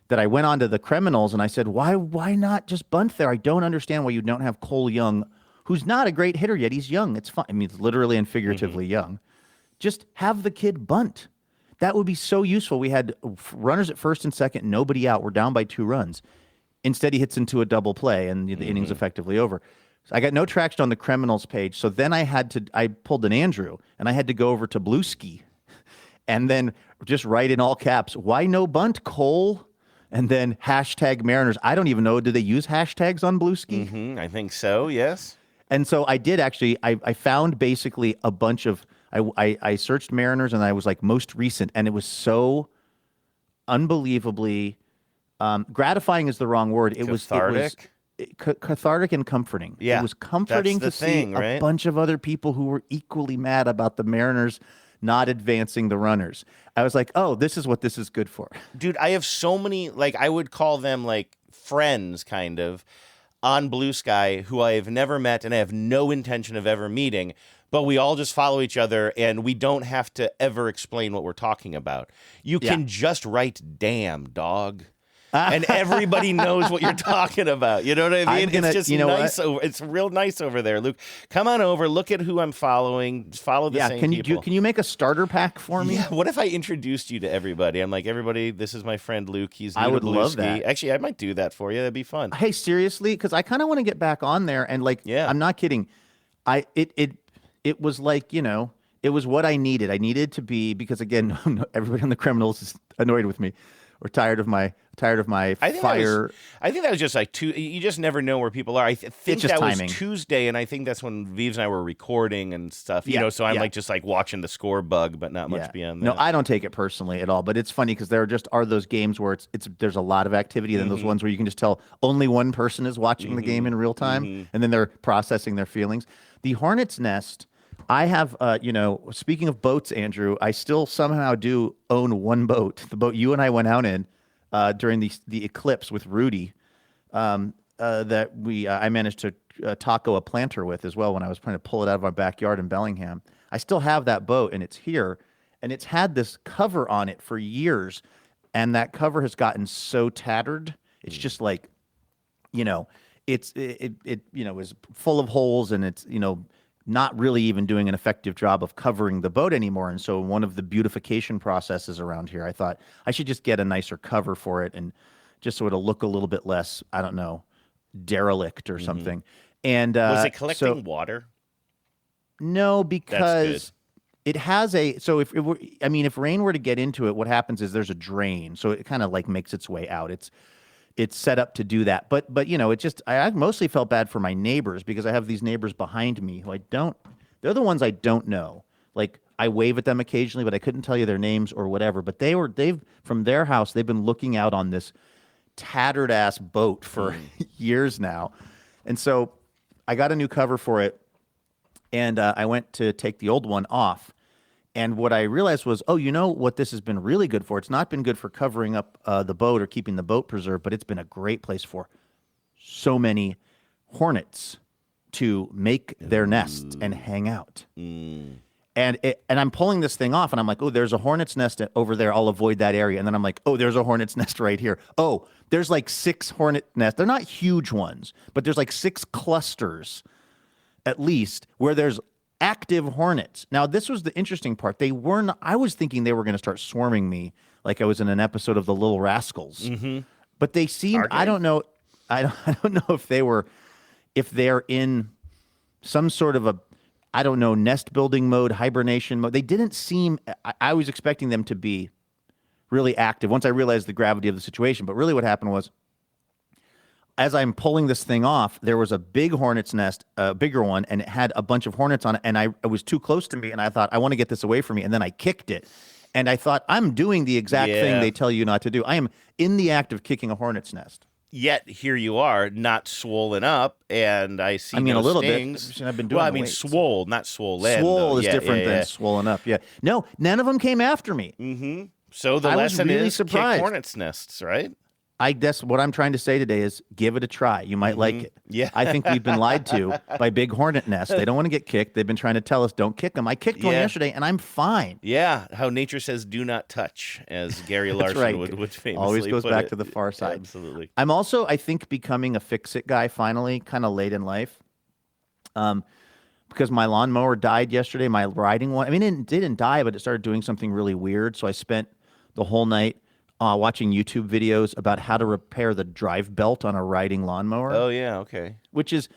Speaker 7: that I went on to the criminals and I said, why not just bunt there? I don't understand why you don't have Cole Young, who's not a great hitter yet. He's young. It's fine. I mean, it's literally and figuratively young. Just have the kid bunt. That would be so useful. We had runners at first and second, nobody out. We're down by 2 runs. Instead, he hits into a double play, and the inning's effectively over. So I got no traction on the criminals page. So then I pulled an Andrew, and I had to go over to Blueski, and then just write in all caps, why no bunt, Cole? And then hashtag Mariners. I don't even know. Do they use hashtags on Blueski?
Speaker 15: Mm-hmm, I think so, yes.
Speaker 7: And so I did actually, I found basically a bunch of, I searched Mariners and I was like most recent, and it was so unbelievably gratifying is the wrong word. It
Speaker 15: cathartic?
Speaker 7: was cathartic and comforting.
Speaker 15: Yeah,
Speaker 7: it was comforting to see a bunch of other people who were equally mad about the Mariners not advancing the runners. I was like, oh, this is what this is good for.
Speaker 15: Dude, I have so many, like, I would call them like friends kind of on Blue Sky who I have never met and I have no intention of ever meeting, but we all just follow each other and we don't have to ever explain what we're talking about. You can just write damn dog. And everybody knows what you're talking about. You know what I mean? It's just nice. It's real nice over there, Luke. Come on over. Look at who I'm following. Follow the same people.
Speaker 7: Can you make a starter pack for me?
Speaker 15: Yeah. What if I introduced you to everybody? I'm like, everybody, this is my friend Luke. He's new
Speaker 7: I
Speaker 15: to
Speaker 7: would love
Speaker 15: Blueski.
Speaker 7: that.
Speaker 15: Actually, I might do that for you. That'd be fun.
Speaker 7: Hey, seriously? Because I kind of want to get back on there and I'm not kidding. It was like, it was what I needed. I needed to be, because again, everybody on the criminals is annoyed with me. We're tired of my tired of my
Speaker 15: I think
Speaker 7: fire.
Speaker 15: I think that was just like you just never know where people are. I think
Speaker 7: It's just
Speaker 15: that
Speaker 7: timing.
Speaker 15: was Tuesday, and I think that's when Vives and I were recording and stuff. You
Speaker 7: Yeah,
Speaker 15: know, so I'm
Speaker 7: yeah.
Speaker 15: like just like watching the score bug, but not much beyond that.
Speaker 7: No, I don't take it personally at all. But it's funny because there just are those games where it's there's a lot of activity, and then those ones where you can just tell only one person is watching the game in real time, and then they're processing their feelings. The Hornet's Nest. I have, speaking of boats, Andrew, I still somehow do own one boat. The boat you and I went out in during the eclipse with Rudy, that I managed to taco a planter with as well when I was trying to pull it out of our backyard in Bellingham. I still have that boat, and it's here, and it's had this cover on it for years, and that cover has gotten so tattered. It's just like, it is full of holes, and it's not really even doing an effective job of covering the boat anymore. And so one of the beautification processes around here, I thought I should just get a nicer cover for it, and just so it'll look a little bit less, I don't know, derelict or something. And
Speaker 15: was it collecting water?
Speaker 7: No, because it has so if rain were to get into it, what happens is there's a drain. So it kind of like makes its way out. It's set up to do that. But I mostly felt bad for my neighbors because I have these neighbors behind me who they're the ones I don't know. Like I wave at them occasionally, but I couldn't tell you their names or whatever. But from their house, they've been looking out on this tattered ass boat for years now. And so I got a new cover for it, and I went to take the old one off. And what I realized was, what this has been really good for? It's not been good for covering up the boat or keeping the boat preserved, but it's been a great place for so many hornets to make their nests and hang out. And I'm pulling this thing off, and I'm like, oh, there's a hornet's nest over there. I'll avoid that area. And then I'm like, oh, there's a hornet's nest right here. Oh, there's like 6 hornet nests. They're not huge ones, but there's like 6 clusters at least where there's active hornets. Now, this was the interesting part. I was thinking they were going to start swarming me like I was in an episode of The Little Rascals. But they seemed, I don't know if they're in some sort of nest building mode, hibernation mode. They didn't seem, I was expecting them to be really active once I realized the gravity of the situation. But really what happened was, as I'm pulling this thing off, there was a big hornet's nest, a bigger one, and it had a bunch of hornets on it, and it was too close to me, and I thought, I want to get this away from me, and then I kicked it. And I thought, I'm doing the exact thing they tell you not to do. I am in the act of kicking a hornet's nest.
Speaker 15: Yet here you are, not swollen up, and I see.
Speaker 7: A little
Speaker 15: stings.
Speaker 7: bit. I've been doing.
Speaker 15: Swole, not swollen.
Speaker 7: Swole is different than swollen up. Yeah. No, none of them came after me.
Speaker 15: Mm-hmm. So the
Speaker 7: I
Speaker 15: lesson
Speaker 7: was really
Speaker 15: is
Speaker 7: surprised.
Speaker 15: kick hornets' nests, right?
Speaker 7: I guess what I'm trying to say today is give it a try. You might like it.
Speaker 15: Yeah.
Speaker 7: I think we've been lied to by big hornet nests. They don't want to get kicked. They've been trying to tell us don't kick them. I kicked one yesterday, and I'm fine.
Speaker 15: Yeah, how nature says do not touch, as Gary Larson
Speaker 7: right.
Speaker 15: would famously
Speaker 7: always goes
Speaker 15: put
Speaker 7: back
Speaker 15: it.
Speaker 7: to the far side.
Speaker 15: Absolutely.
Speaker 7: I'm also, I think, becoming a fix-it guy finally, kind of late in life. Because my lawnmower died yesterday, my riding one. I mean, it didn't die, but it started doing something really weird. So I spent the whole night watching YouTube videos about how to repair the drive belt on a riding lawnmower.
Speaker 15: Oh, yeah, okay.
Speaker 7: Which is,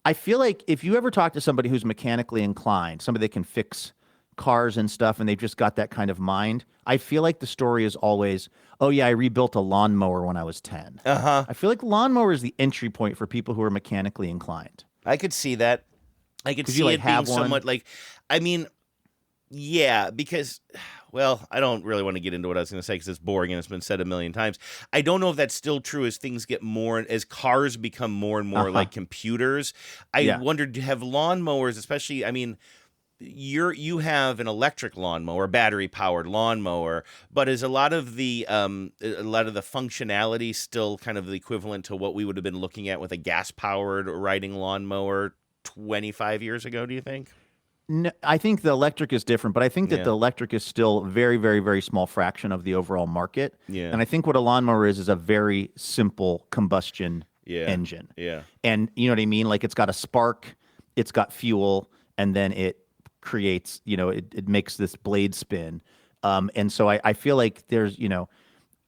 Speaker 7: I feel like if you ever talk to somebody who's mechanically inclined, somebody that can fix cars and stuff, and they've just got that kind of mind, I feel like the story is always, oh, yeah, I rebuilt a lawnmower when I was 10.
Speaker 15: Uh-huh.
Speaker 7: I feel like lawnmower is the entry point for people who are mechanically inclined.
Speaker 15: I could see that. I could see
Speaker 7: you,
Speaker 15: it being somewhat like, I mean, yeah, because, well, I don't really want to get into what I was going to say because it's boring and it's been said a million times. I don't know if that's still true as things get more, as cars become more and more like computers. I wondered, have lawnmowers, especially, I mean, you have an electric lawnmower, battery powered lawnmower, but is a lot of the functionality still kind of the equivalent to what we would have been looking at with a gas powered riding lawnmower 25 years ago, do you think?
Speaker 7: No, I think the electric is different, but I think that the electric is still a very, very, very small fraction of the overall market.
Speaker 15: Yeah.
Speaker 7: And I think what a lawnmower is a very simple combustion engine.
Speaker 15: Yeah.
Speaker 7: And you know what I mean? Like it's got a spark, it's got fuel, and then it creates, it makes this blade spin. And so I feel like there's,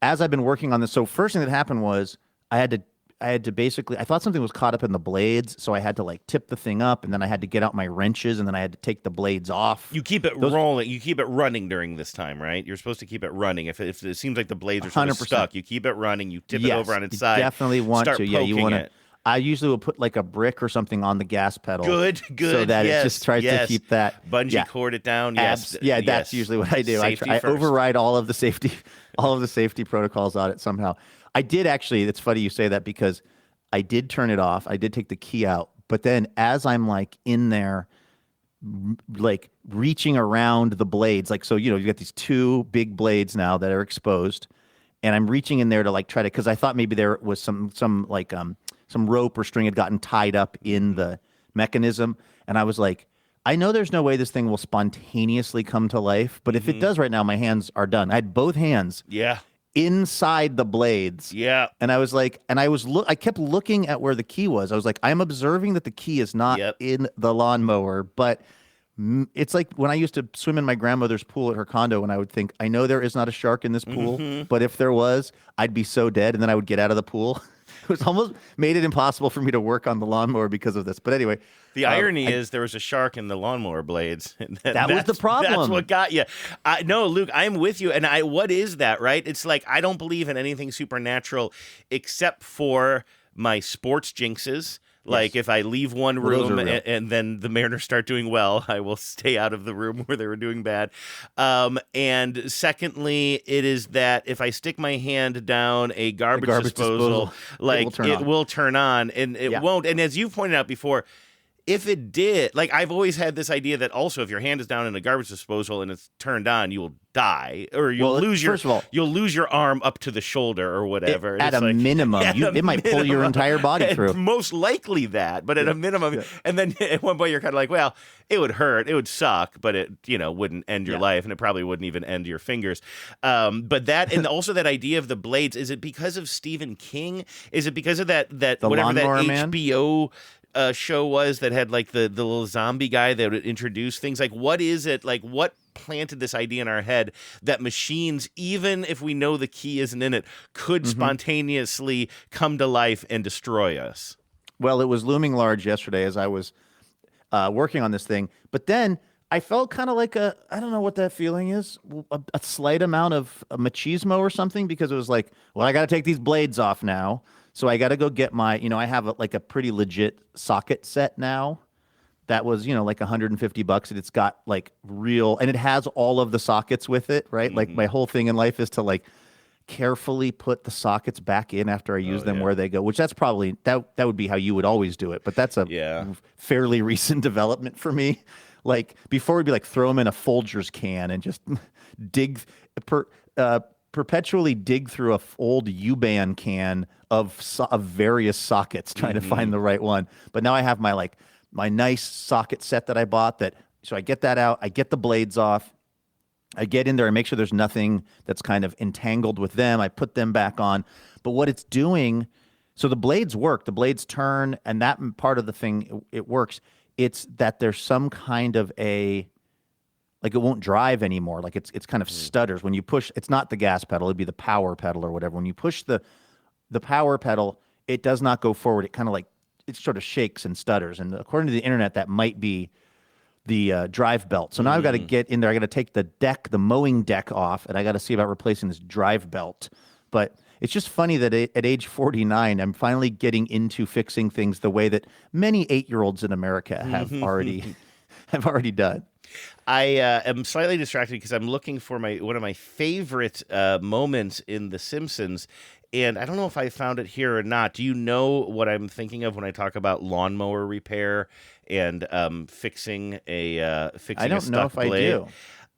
Speaker 7: as I've been working on this, so first thing that happened was I had to basically, I thought something was caught up in the blades, so I had to like tip the thing up, and then I had to get out my wrenches, and then I had to take the blades off.
Speaker 15: You keep it rolling. You keep it running during this time, right? You're supposed to keep it running. If it seems like the blades are sort of
Speaker 7: 100%.
Speaker 15: stuck, you keep it running. You tip it over on its
Speaker 7: you
Speaker 15: side.
Speaker 7: Definitely want
Speaker 15: start
Speaker 7: to. Yeah, you
Speaker 15: poking
Speaker 7: want to.
Speaker 15: it.
Speaker 7: I usually will put like a brick or something on the gas pedal.
Speaker 15: Good.
Speaker 7: So that it just tries to keep that
Speaker 15: bungee cord it down. Yes,
Speaker 7: that's usually what I do.
Speaker 15: Safety
Speaker 7: I
Speaker 15: first.
Speaker 7: override all of the safety protocols on it somehow. I did actually. It's funny you say that because I did turn it off. I did take the key out, but then as I'm like in there, like reaching around the blades, like so, you got these two big blades now that are exposed, and I'm reaching in there to like try to because I thought maybe there was some rope or string had gotten tied up in the mechanism. And I was like, I know there's no way this thing will spontaneously come to life, but if it does right now, my hands are done. I had both hands inside the blades.
Speaker 15: Yeah.
Speaker 7: And I was like, I kept looking at where the key was. I was like, I'm observing that the key is not in the lawnmower, but it's like when I used to swim in my grandmother's pool at her condo, and I would think, I know there is not a shark in this pool, but if there was, I'd be so dead. And then I would get out of the pool. It was almost made it impossible for me to work on the lawnmower because of this. But anyway,
Speaker 15: the irony is there was a shark in the lawnmower blades.
Speaker 7: That was the problem.
Speaker 15: That's what got you. No, Luke, I'm with you. And what is that, right? It's like I don't believe in anything supernatural except for my sports jinxes. Like if I leave one room and then the Mariners start doing well, I will stay out of the room where they were doing bad. And secondly, it is that if I stick my hand down a garbage disposal, like it will turn on and it won't. And as you've pointed out before, if it did, like I've always had this idea that also if your hand is down in a garbage disposal and it's turned on, you will die or you'll lose your arm up to the shoulder or whatever.
Speaker 7: At a minimum, it might pull your entire body through.
Speaker 15: Most likely that, but at a minimum. And then at one point you're kind of like, well, it would hurt, it would suck, but it wouldn't end your life, and it probably wouldn't even end your fingers. But that and also that idea of the blades, is it because of Stephen King? Is it because of that whatever that HBO show was that had like the little zombie guy that would introduce things? Like what is it, like what planted this idea in our head that machines, even if we know the key isn't in it, could spontaneously come to life and destroy us?
Speaker 7: Well, it was looming large yesterday as I was working on this thing, but then I felt kind of like I don't know what that feeling is, a slight amount of machismo or something, because it was like, well, I got to take these blades off now. So I got to go get my, I have a pretty legit socket set now that was, like $150, and it's got like real, and it has all of the sockets with it, right? Like my whole thing in life is to like carefully put the sockets back in after I use them where they go, which that's probably, that would be how you would always do it. But that's a fairly recent development for me. Like before we'd be like, throw them in a Folgers can and just perpetually dig through a old U-Bahn can of various sockets trying to find the right one. But now I have my nice socket set that I bought, so I get that out, I get the blades off, I get in there, I make sure there's nothing that's kind of entangled with them, I put them back on. But what it's doing, so the blades work, the blades turn, and that part of the thing, it works. It's that there's some kind of it won't drive anymore. Like it's kind of stutters. When you push, it's not the gas pedal, it'd be the power pedal or whatever. When you push the power pedal, it does not go forward. It kind of it sort of shakes and stutters. And according to the internet, that might be the drive belt. So now I've got to get in there. I got to take the mowing deck off, and I got to see about replacing this drive belt. But it's just funny that at age 49, I'm finally getting into fixing things the way that many 8-year-olds in America have already done.
Speaker 15: I am slightly distracted because I'm looking for one of my favorite moments in The Simpsons, and I don't know if I found it here or not. Do you know what I'm thinking of when I talk about lawnmower repair and fixing a stuck blade?
Speaker 7: I don't know if I do.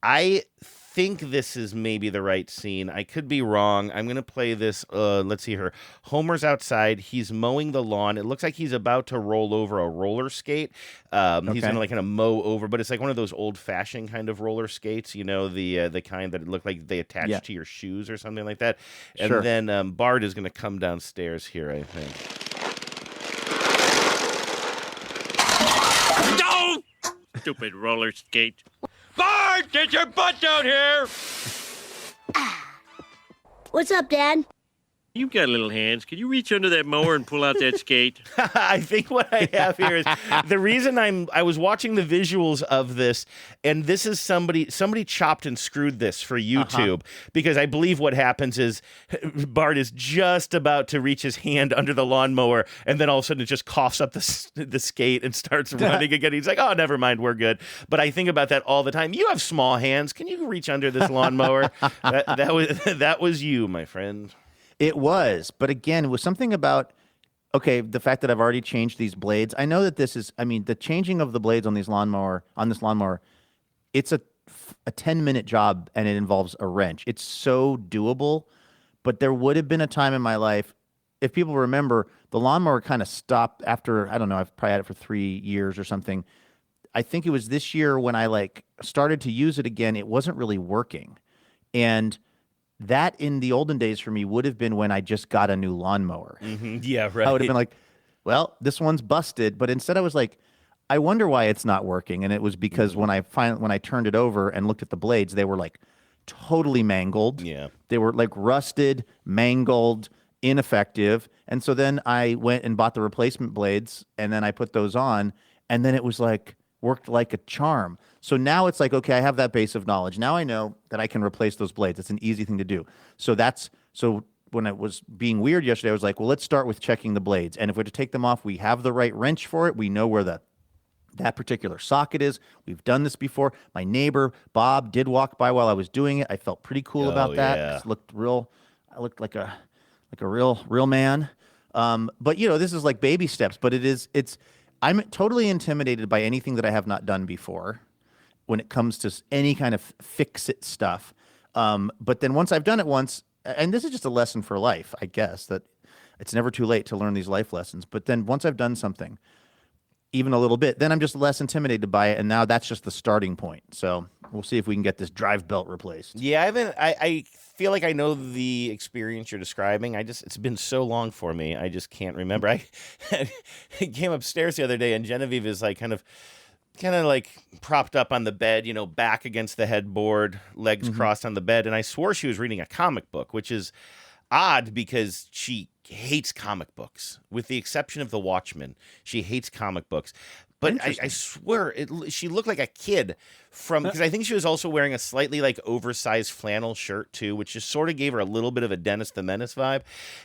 Speaker 15: I think this is maybe the right scene. I could be wrong. I'm going to play this. Let's see here. Homer's outside. He's mowing the lawn. It looks like he's about to roll over a roller skate. He's going to mow over, but it's like one of those old-fashioned kind of roller skates, the kind that look like they attach to your shoes or something like that. And then Bart is going to come downstairs here, I think.
Speaker 2: No! Stupid roller skate. Bart, get your butt down here!
Speaker 8: What's up, Dad?
Speaker 2: You've got little hands. Can you reach under that mower and pull out that skate?
Speaker 15: I think what I have here is the reason I was watching the visuals of this, and this is somebody chopped and screwed this for YouTube because I believe what happens is Bart is just about to reach his hand under the lawnmower, and then all of a sudden it just coughs up the skate and starts running again. He's like, "Oh, never mind, we're good." But I think about that all the time. You have small hands. Can you reach under this lawnmower? that was you, my friend.
Speaker 7: It was, but again, it was something about, okay, the fact that I've already changed these blades. I know that the changing of the blades on this lawnmower, it's a 10-minute job and it involves a wrench. It's so doable, but there would have been a time in my life, if people remember, the lawnmower kind of stopped after, I don't know, I've probably had it for 3 years or something. I think it was this year when I started to use it again, it wasn't really working. And that in the olden days for me would have been when I just got a new lawnmower.
Speaker 15: Mm-hmm. Yeah, right.
Speaker 7: I would have been like, well, this one's busted. But instead I was like, I wonder why it's not working. And it was because when I turned it over and looked at the blades, they were like totally mangled.
Speaker 15: Yeah.
Speaker 7: They were like rusted, mangled, ineffective. And so then I went and bought the replacement blades and then I put those on and then it was like, worked like a charm. So now it's like, okay, I have that base of knowledge. Now I know that I can replace those blades. It's an easy thing to do. So when it was being weird yesterday, I was like, well, let's start with checking the blades. And if we're to take them off, we have the right wrench for it. We know where that particular socket is. We've done this before. My neighbor, Bob, did walk by while I was doing it. I felt pretty cool about that.
Speaker 15: Yeah.
Speaker 7: I looked like a real man. But this is like baby steps, but I'm totally intimidated by anything that I have not done before when it comes to any kind of fix-it stuff. But then once I've done it once, and this is just a lesson for life, I guess, that it's never too late to learn these life lessons. But then once I've done something, even a little bit, then I'm just less intimidated by it, and now that's just the starting point. So we'll see if we can get this drive belt replaced.
Speaker 15: Yeah, I feel like I know the experience you're describing. It's been so long for me, I just can't remember. I came upstairs the other day, and Genevieve is like kind of like propped up on the bed, back against the headboard, legs crossed on the bed, and I swore she was reading a comic book, which is odd because she hates comic books, with the exception of The Watchmen. She hates comic books. But I swear, she looked like a kid because I think she was also wearing a slightly oversized flannel shirt too, which just sort of gave her a little bit of a Dennis the Menace vibe.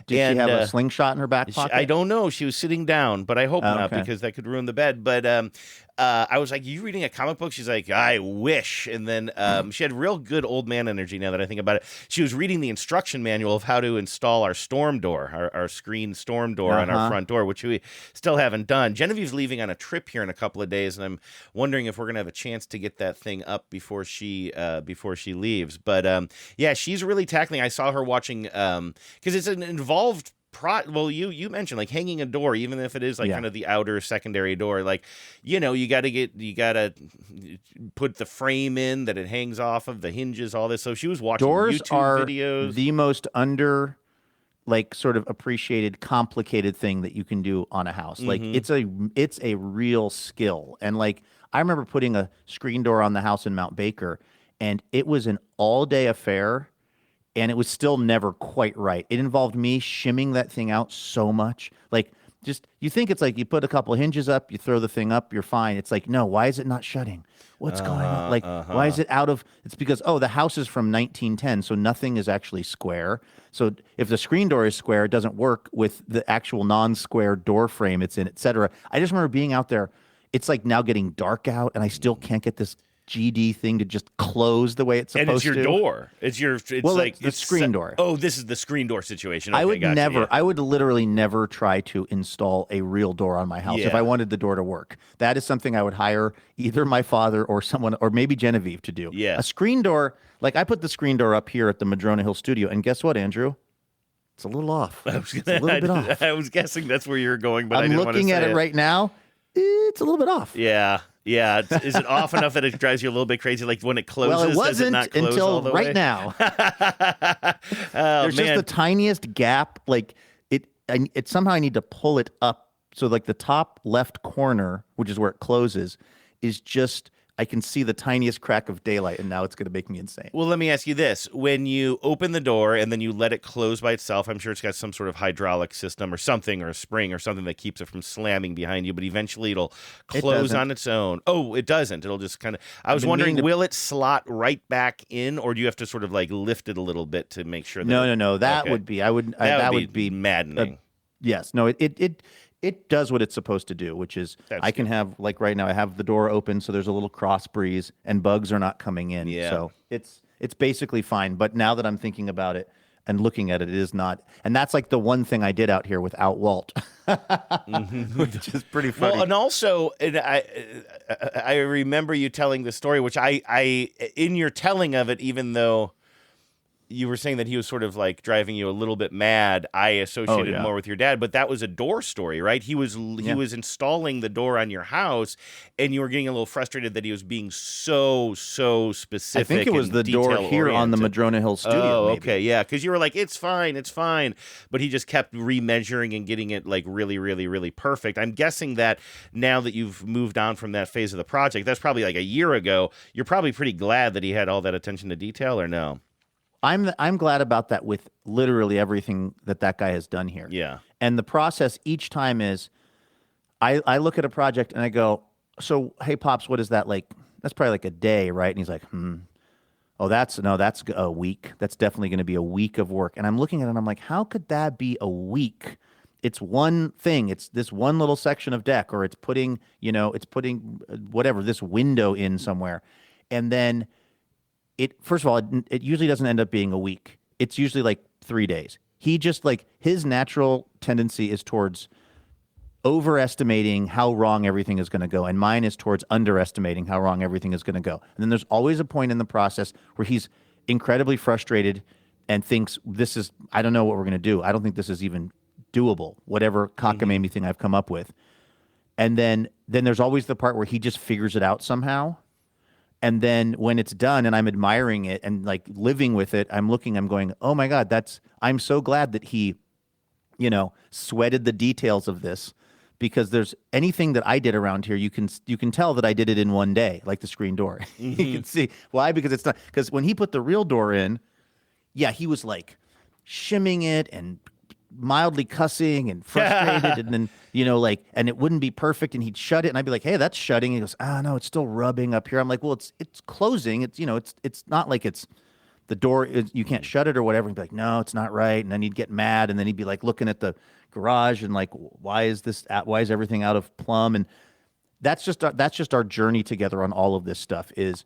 Speaker 7: Did she have a slingshot in her back pocket?
Speaker 15: I don't know. She was sitting down, but I hope not because that could ruin the bed. But I was like, "You reading a comic book?" She's like, "I wish." And then she had real good old man energy. Now that I think about it, she was reading the instruction manual of how to install our storm door, our screen storm door on our front door, which we still haven't done. Genevieve's leaving on a trip here in a couple of days, and I'm wondering if we're gonna have a chance to get that thing up before she leaves. But yeah, she's really tackling. I saw her watching because it's an involved. Well, you mentioned hanging a door, even if it is kind of the outer secondary door. You gotta put the frame in that it hangs off of, the hinges, all this. So she was watching
Speaker 7: Doors
Speaker 15: YouTube
Speaker 7: are
Speaker 15: videos.
Speaker 7: The most sort of appreciated, complicated thing that you can do on a house. It's a real skill. And I remember putting a screen door on the house in Mount Baker, and it was an all-day affair. And it was still never quite right. It involved me shimming that thing out so much. You think it's you put a couple hinges up, you throw the thing up, you're fine. It's no, why is it not shutting? What's going on? Why is it out of... It's because, the house is from 1910, so nothing is actually square. So if the screen door is square, it doesn't work with the actual non-square door frame it's in, etc. I just remember being out there. It's now getting dark out, and I still can't get this GD thing to just close the way it's supposed to.
Speaker 15: And it's your door. It's
Speaker 7: the screen door.
Speaker 15: Oh, this is the screen door situation. Okay,
Speaker 7: I would literally never try to install a real door on my house if I wanted the door to work. That is something I would hire either my father or someone, or maybe Genevieve, to do.
Speaker 15: Yeah.
Speaker 7: A screen door, I put the screen door up here at the Madrona Hill studio, and guess what, Andrew? It's a little off. It's a little bit off.
Speaker 15: I was guessing that's where you're going, but I
Speaker 7: I'm
Speaker 15: didn't want to say
Speaker 7: looking at it right now. It's a little bit off.
Speaker 15: Yeah. Yeah, is it off enough that it drives you a little bit crazy? When it closes,
Speaker 7: well, it wasn't
Speaker 15: does it not close
Speaker 7: until
Speaker 15: all the
Speaker 7: right
Speaker 15: way?
Speaker 7: now.
Speaker 15: There's
Speaker 7: just the tiniest gap. It somehow I need to pull it up so the top left corner, which is where it closes, is just I can see the tiniest crack of daylight, and now it's going to make me insane.
Speaker 15: Well, let me ask you this. When you open the door and then you let it close by itself, I'm sure it's got some sort of hydraulic system or something, or a spring or something that keeps it from slamming behind you, but eventually it'll close on its own. Oh, it doesn't. It'll just kind of... I was wondering, will it slot right back in, or do you have to sort of like lift it a little bit to make sure that...
Speaker 7: No. That would be... That would be
Speaker 15: maddening.
Speaker 7: Yes. No, it does what it's supposed to do, which is I can have, like right now, I have the door open, so there's a little cross breeze, and bugs are not coming in.
Speaker 15: Yeah.
Speaker 7: So it's basically fine. But now that I'm thinking about it and looking at it, it is not. And that's like the one thing I did out here without Walt, which is pretty funny.
Speaker 15: Well, and also, I remember you telling the story, which I in your telling of it, even though you were saying that he was sort of like driving you a little bit mad, I associated more with your dad, but that was a door story, right? He was installing the door on your house, and you were getting a little frustrated that he was being so specific.
Speaker 7: I think it was the door here on the Madrona Hill studio.
Speaker 15: Oh,
Speaker 7: maybe.
Speaker 15: okay, yeah, because you were like, it's fine, but he just kept remeasuring and getting it like really perfect. I'm guessing that now that you've moved on from that phase of the project, that's probably like a year ago, you're probably pretty glad that he had all that attention to detail, or no?
Speaker 7: I'm glad about that with literally everything that guy has done here.
Speaker 15: Yeah.
Speaker 7: And the process each time is I look at a project and I go, so, hey, Pops, what is that like? That's probably like a day, right? And he's like, oh, that's a week. That's definitely going to be a week of work. And I'm looking at it and I'm like, how could that be a week? It's one thing. It's this one little section of deck, or it's putting whatever, this window in somewhere. And then first of all, it usually doesn't end up being a week. It's usually like 3 days. He just his natural tendency is towards overestimating how wrong everything is going to go, and mine is towards underestimating how wrong everything is going to go. And then there's always a point in the process where he's incredibly frustrated and thinks, I don't know what we're going to do. I don't think this is even doable, whatever cockamamie thing I've come up with. And then there's always the part where he just figures it out somehow. And then when it's done and I'm admiring it and like living with it, I'm going, oh my God, I'm so glad that he, sweated the details of this, because there's anything that I did around here, you can tell that I did it in one day, like the screen door. You can see why, because when he put the real door in, he was like shimming it and mildly cussing and frustrated, and then and it wouldn't be perfect, and he'd shut it, and I'd be like, hey, that's shutting. He goes, no, it's still rubbing up here. I'm like, well, it's closing. It's it's not like it's the door you can't shut it or whatever. He'd be like, no, it's not right. And then he'd get mad, and then he'd be like looking at the garage and like, why is everything out of plumb? And that's just our journey together on all of this stuff. Is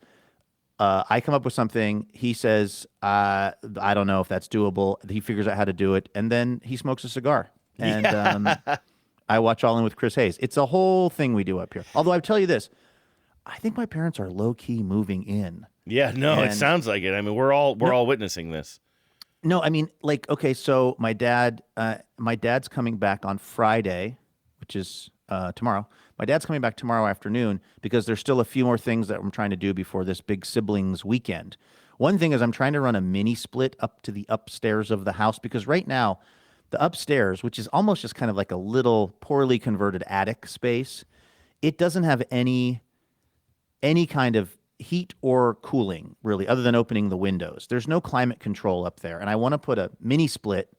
Speaker 7: I come up with something, he says, I don't know if that's doable. He figures out how to do it, and then he smokes a cigar. And I watch All In with Chris Hayes. It's a whole thing we do up here. Although I tell you this, I think my parents are low-key moving in.
Speaker 15: Yeah, no, it sounds like it. I mean, we're all witnessing this.
Speaker 7: No, I mean, okay, so my dad's coming back on Friday, which is tomorrow. My dad's coming back tomorrow afternoon because there's still a few more things that I'm trying to do before this big siblings weekend. One thing is I'm trying to run a mini split up to the upstairs of the house, because right now the upstairs, which is almost just kind of like a little poorly converted attic space, it doesn't have any kind of heat or cooling really, other than opening the windows. There's no climate control up there. And I want to put a mini split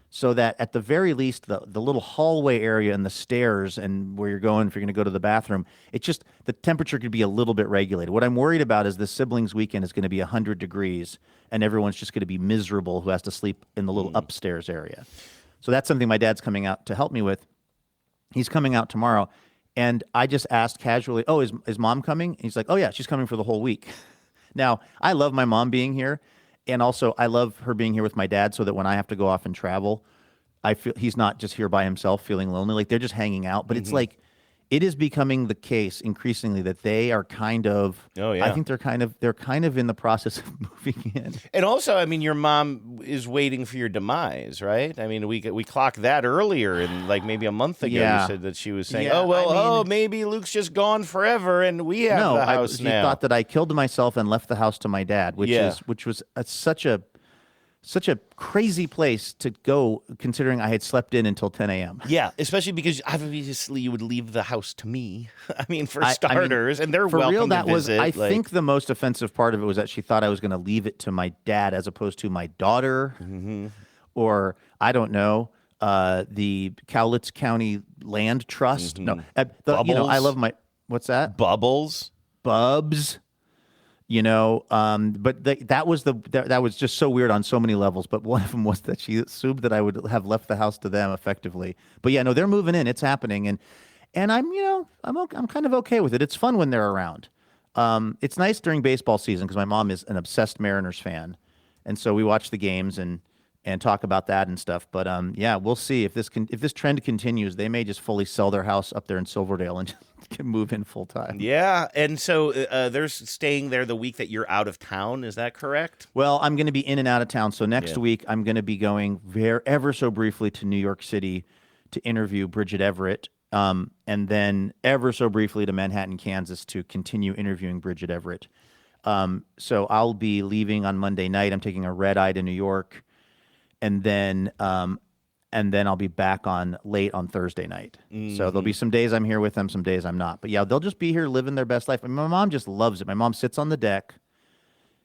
Speaker 7: so that at the very least, the little hallway area and the stairs and where you're going, if you're going to go to the bathroom, the temperature could be a little bit regulated. What I'm worried about is the siblings weekend is going to be 100 degrees and everyone's just going to be miserable who has to sleep in the little upstairs area. So that's something my dad's coming out to help me with. He's coming out tomorrow. And I just asked casually, oh, is mom coming? And he's like, oh yeah, she's coming for the whole week. Now, I love my mom being here. And also, I love her being here with my dad so that when I have to go off and travel, I feel he's not just here by himself feeling lonely. Like, they're just hanging out. But it's like, it is becoming the case increasingly that they are kind of, I think they're kind of in the process of moving in.
Speaker 15: And also, I mean, your mom is waiting for your demise, right? I mean, we clocked that earlier, and like maybe a month ago, you said that she was saying, maybe Luke's just gone forever, and we have the house now.
Speaker 7: She thought that I killed myself and left the house to my dad, which was such a such a crazy place to go, considering I had slept in until 10 a.m.
Speaker 15: Yeah, especially because obviously you would leave the house to me. I mean, for starters, and they're
Speaker 7: for
Speaker 15: welcome
Speaker 7: real, that
Speaker 15: to visit.
Speaker 7: I think the most offensive part of it was that she thought I was going to leave it to my dad as opposed to my daughter, or I don't know, the Cowlitz County Land Trust. No, I love my what's that?
Speaker 15: Bubbles.
Speaker 7: Bubs. But that was just so weird on so many levels. But one of them was that she assumed that I would have left the house to them effectively. But yeah, no, they're moving in. It's happening, and I'm kind of okay with it. It's fun when they're around. It's nice during baseball season because my mom is an obsessed Mariners fan, and so we watch the games and talk about that and stuff. But yeah, we'll see if this trend continues. They may just fully sell their house up there in Silverdale and can move in full time.
Speaker 15: Yeah, and so they're staying there the week that you're out of town. Is that correct?
Speaker 7: Well, I'm going to be in and out of town. So next week, I'm going to be going ever so briefly to New York City to interview Bridget Everett, and then ever so briefly to Manhattan, Kansas to continue interviewing Bridget Everett. So I'll be leaving on Monday night. I'm taking a red eye to New York, and then I'll be back late on Thursday night. So there'll be some days I'm here with them, some days I'm not. But yeah, they'll just be here living their best life. I mean, my mom just loves it. My mom sits on the deck.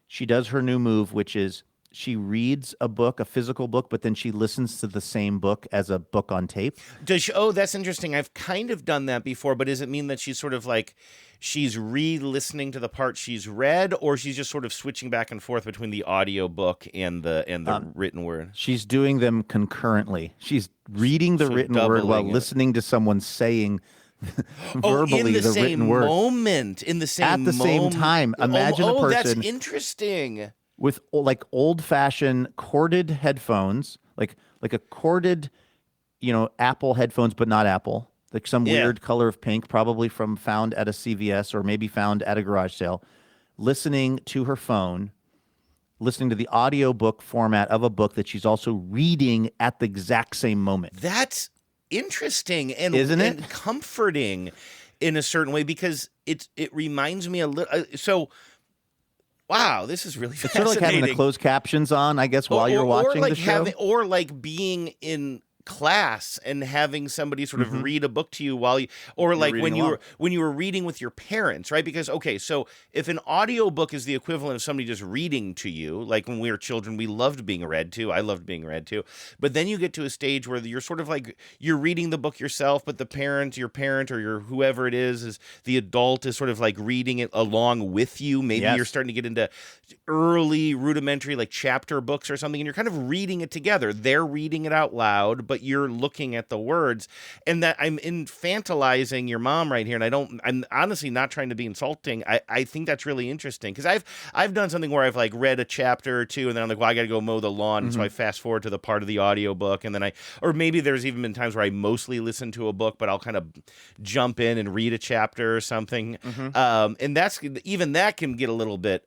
Speaker 7: She does her new move, which is she reads a book, a physical book, but then she listens to the same book as a book on tape.
Speaker 15: Does she? Oh, that's interesting. I've kind of done that before, but does it mean that she's sort of like she's re-listening to the part she's read, or she's just sort of switching back and forth between the audio book and the written word?
Speaker 7: She's doing them concurrently. She's reading the written word while listening to someone saying verbally the written word.
Speaker 15: In the same
Speaker 7: time. Imagine a person.
Speaker 15: That's interesting.
Speaker 7: With like old-fashioned corded headphones, like a corded, Apple headphones, but not Apple. Like some weird color of pink, probably found at a CVS or maybe found at a garage sale, listening to her phone, listening to the audiobook format of a book that she's also reading at the exact same moment.
Speaker 15: That's interesting and comforting in a certain way because it reminds me a little. Wow, this is really fascinating.
Speaker 7: It's sort of like having the closed captions on, I guess, while you're watching the show.
Speaker 15: Or like being in class and having somebody sort of read a book to you while you, or like when you were reading with your parents, right? Because so if an audiobook is the equivalent of somebody just reading to you, like when we were children, we loved being read to. I loved being read to. But then you get to a stage where you're sort of like you're reading the book yourself, but your parent or your whoever it is the adult is sort of like reading it along with you. Maybe you're starting to get into early rudimentary like chapter books or something, and you're kind of reading it together. They're reading it out loud, but you're looking at the words. And that I'm infantilizing your mom right here, and I'm honestly not trying to be insulting. I think that's really interesting because I've done something where I've like read a chapter or two and then I'm like, well, I got to go mow the lawn, and so I fast forward to the part of the audiobook, and then or maybe there's even been times where I mostly listen to a book, but I'll kind of jump in and read a chapter or something. And that can get a little bit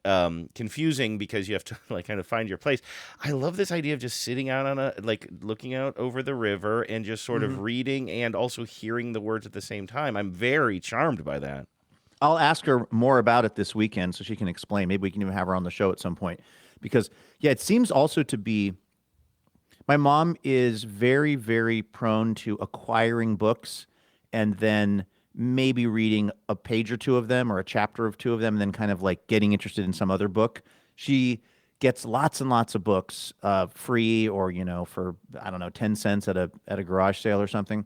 Speaker 15: confusing because you have to like kind of find your place. I love this idea of just sitting out on looking out over the river and just sort of reading and also hearing the words at the same time. I'm very charmed by that.
Speaker 7: I'll ask her more about it this weekend so she can explain. Maybe we can even have her on the show at some point because it seems also to be my mom is very, very prone to acquiring books and then maybe reading a page or two of them or a chapter of two of them and then kind of like getting interested in some other book. She gets lots and lots of books free or, for, I don't know, 10 cents at a garage sale or something.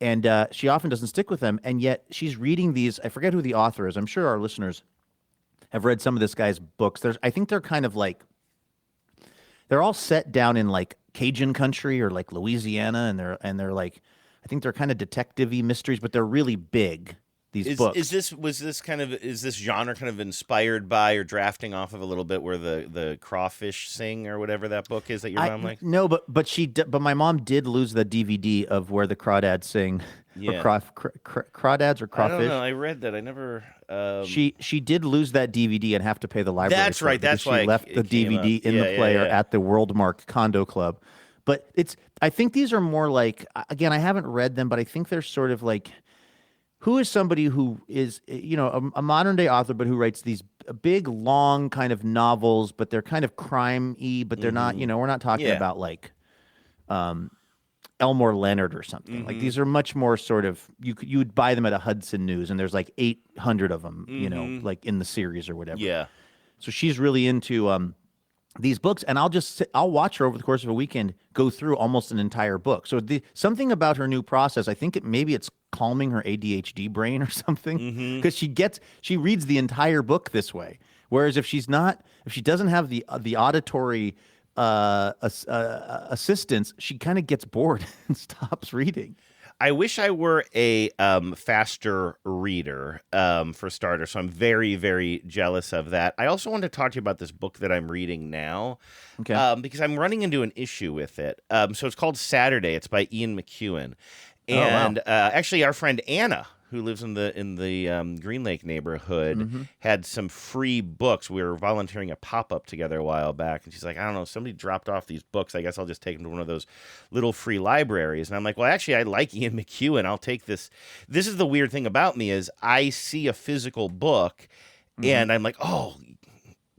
Speaker 7: And she often doesn't stick with them. And yet she's reading these. I forget who the author is. I'm sure our listeners have read some of this guy's books. I think they're kind of like, they're all set down in like Cajun country or like Louisiana. And they're like, I think they're kind of detective-y mysteries, but they're really big. These books.
Speaker 15: Is this genre kind of inspired by or drafting off of a little bit where the crawfish sing or whatever that book is that your mom likes?
Speaker 7: No, but my mom did lose the DVD of where the crawdads sing. Yeah. Crawdads or crawfish. I
Speaker 15: don't know. I read that. I never.
Speaker 7: She did lose that DVD and have to pay the library.
Speaker 15: That's right. That's why
Speaker 7: she left the DVD in the player at the Worldmark Condo Club. But I think these are more like, again, I haven't read them, but I think they're sort of like who is somebody who is, a modern day author, but who writes these big, long kind of novels, but they're kind of crime-y, but they're not, we're not talking about like Elmore Leonard or something. Like these are much more sort of, you would buy them at a Hudson News, and there's like 800 of them, like in the series or whatever.
Speaker 15: Yeah.
Speaker 7: So she's really into these books, and I'll watch her over the course of a weekend go through almost an entire book. So something about her new process, I think maybe it's calming her ADHD brain or something, because she reads the entire book this way. Whereas if she doesn't have the auditory assistance, she kind of gets bored and stops reading.
Speaker 15: I wish I were a faster reader, for starters. So I'm very, very jealous of that. I also want to talk to you about this book that I'm reading now, because I'm running into an issue with it. So it's called Saturday. It's by Ian McEwan, and actually, our friend Anna, who lives in the Green Lake neighborhood, had some free books. We were volunteering a pop-up together a while back, and she's like, I don't know, somebody dropped off these books. I guess I'll just take them to one of those little free libraries. And I'm like, well, actually, I like Ian McEwan. I'll take this. This is the weird thing about me is I see a physical book, and I'm like, oh,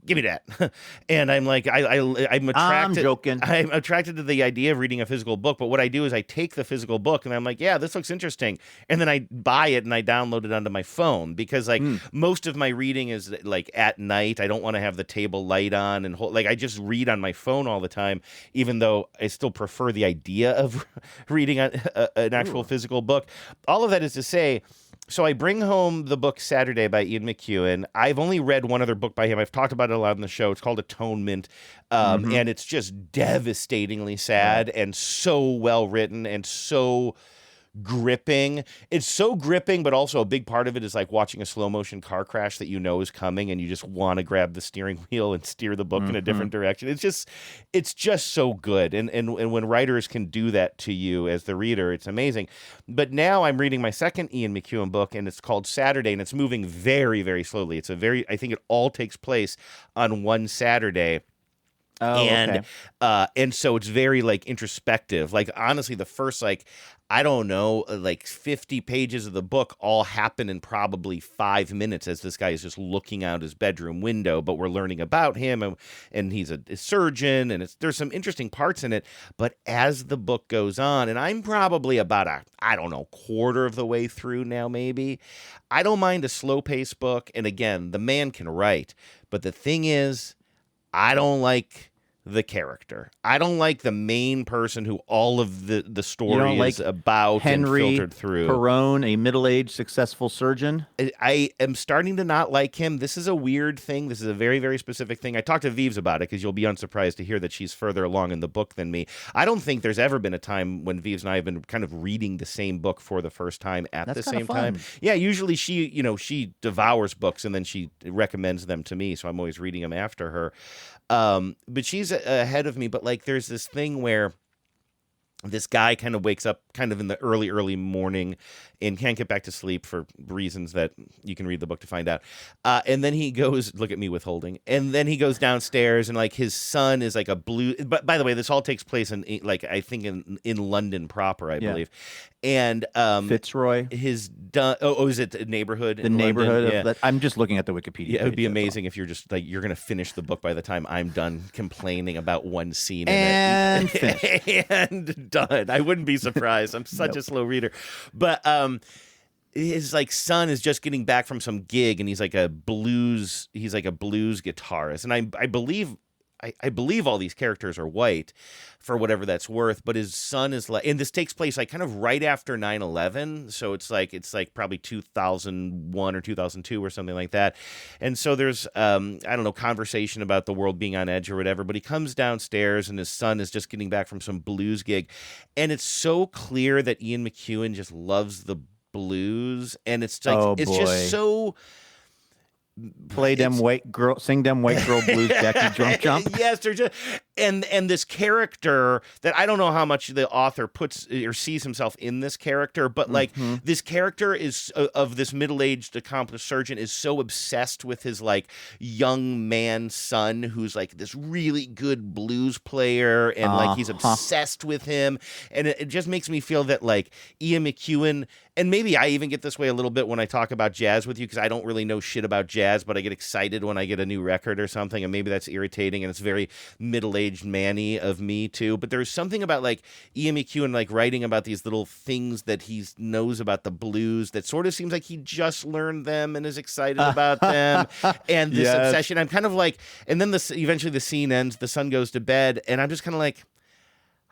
Speaker 15: give me that. And I'm like, I'm attracted.
Speaker 7: I'm joking.
Speaker 15: I'm attracted to the idea of reading a physical book. But what I do is I take the physical book and I'm like, yeah, this looks interesting. And then I buy it and I download it onto my phone because like most of my reading is like at night. I don't want to have the table light on and like I just read on my phone all the time, even though I still prefer the idea of reading an actual physical book. All of that is to say, so I bring home the book Saturday by Ian McEwan. I've only read one other book by him. I've talked about it a lot on the show. It's called Atonement, and it's just devastatingly sad and so well written and so gripping. It's so gripping, but also a big part of it is like watching a slow motion car crash that you know is coming and you just want to grab the steering wheel and steer the book in a different direction. It's just so good. And when writers can do that to you as the reader, it's amazing. But now I'm reading my second Ian McEwan book and it's called Saturday and it's moving very, very slowly. I think it all takes place on one Saturday. And so it's very like introspective. Like honestly, the first I don't know, like 50 pages of the book all happen in probably 5 minutes as this guy is just looking out his bedroom window, but we're learning about him and he's a surgeon and there's some interesting parts in it. But as the book goes on, and I'm probably about quarter of the way through now, maybe, I don't mind a slow paced book. And again, the man can write, but the thing is, I don't like the character. I don't like the main person who all of the story is about
Speaker 7: Henry
Speaker 15: and filtered through.
Speaker 7: Perone, a middle-aged successful surgeon.
Speaker 15: I am starting to not like him. This is a weird thing. This is a very, very specific thing. I talked to Vives about it because you'll be unsurprised to hear that she's further along in the book than me. I don't think there's ever been a time when Vives and I have been kind of reading the same book for the first time at the same time. Yeah, usually she devours books and then she recommends them to me, so I'm always reading them after her. But she's ahead of me, but like there's this thing where this guy kind of wakes up kind of in the early morning and can't get back to sleep for reasons that you can read the book to find out. And then he goes, look at me withholding. And then he goes downstairs and like his son is like a blue, but by the way, this all takes place in like, I think in London proper, I believe. And
Speaker 7: Fitzroy,
Speaker 15: is it neighborhood?
Speaker 7: The neighborhood. I'm just looking at the Wikipedia.
Speaker 15: Yeah, it would be amazing if you're just like you're going to finish the book by the time I'm done complaining about one scene
Speaker 7: and
Speaker 15: in it. And done. I wouldn't be surprised. I'm such a slow reader, but his like son is just getting back from some gig, and he's like a blues guitarist, and I believe all these characters are white for whatever that's worth, but his son is like, and this takes place like kind of right after 9/11. So it's like probably 2001 or 2002 or something like that. And so there's, conversation about the world being on edge or whatever, but he comes downstairs and his son is just getting back from some blues gig. And it's so clear that Ian McEwan just loves the blues. And it's like, just so...
Speaker 7: Sing them white girl blues, Jackie Drunk Jump.
Speaker 15: Yes, they're just and this character that I don't know how much the author puts or sees himself in this character, but like this character is of this middle-aged accomplished surgeon is so obsessed with his like young man son who's like this really good blues player and like he's obsessed with him, and it just makes me feel that like Ian McEwan and maybe I even get this way a little bit when I talk about jazz with you, because I don't really know shit about jazz, but I get excited when I get a new record or something, and maybe that's irritating, and it's very middle-aged manny of me too. But there's something about like Ian McEwan like writing about these little things that he knows about the blues that sort of seems like he just learned them and is excited about them, and this obsession. I'm kind of like, and then eventually the scene ends, the son goes to bed, and I'm just kind of like,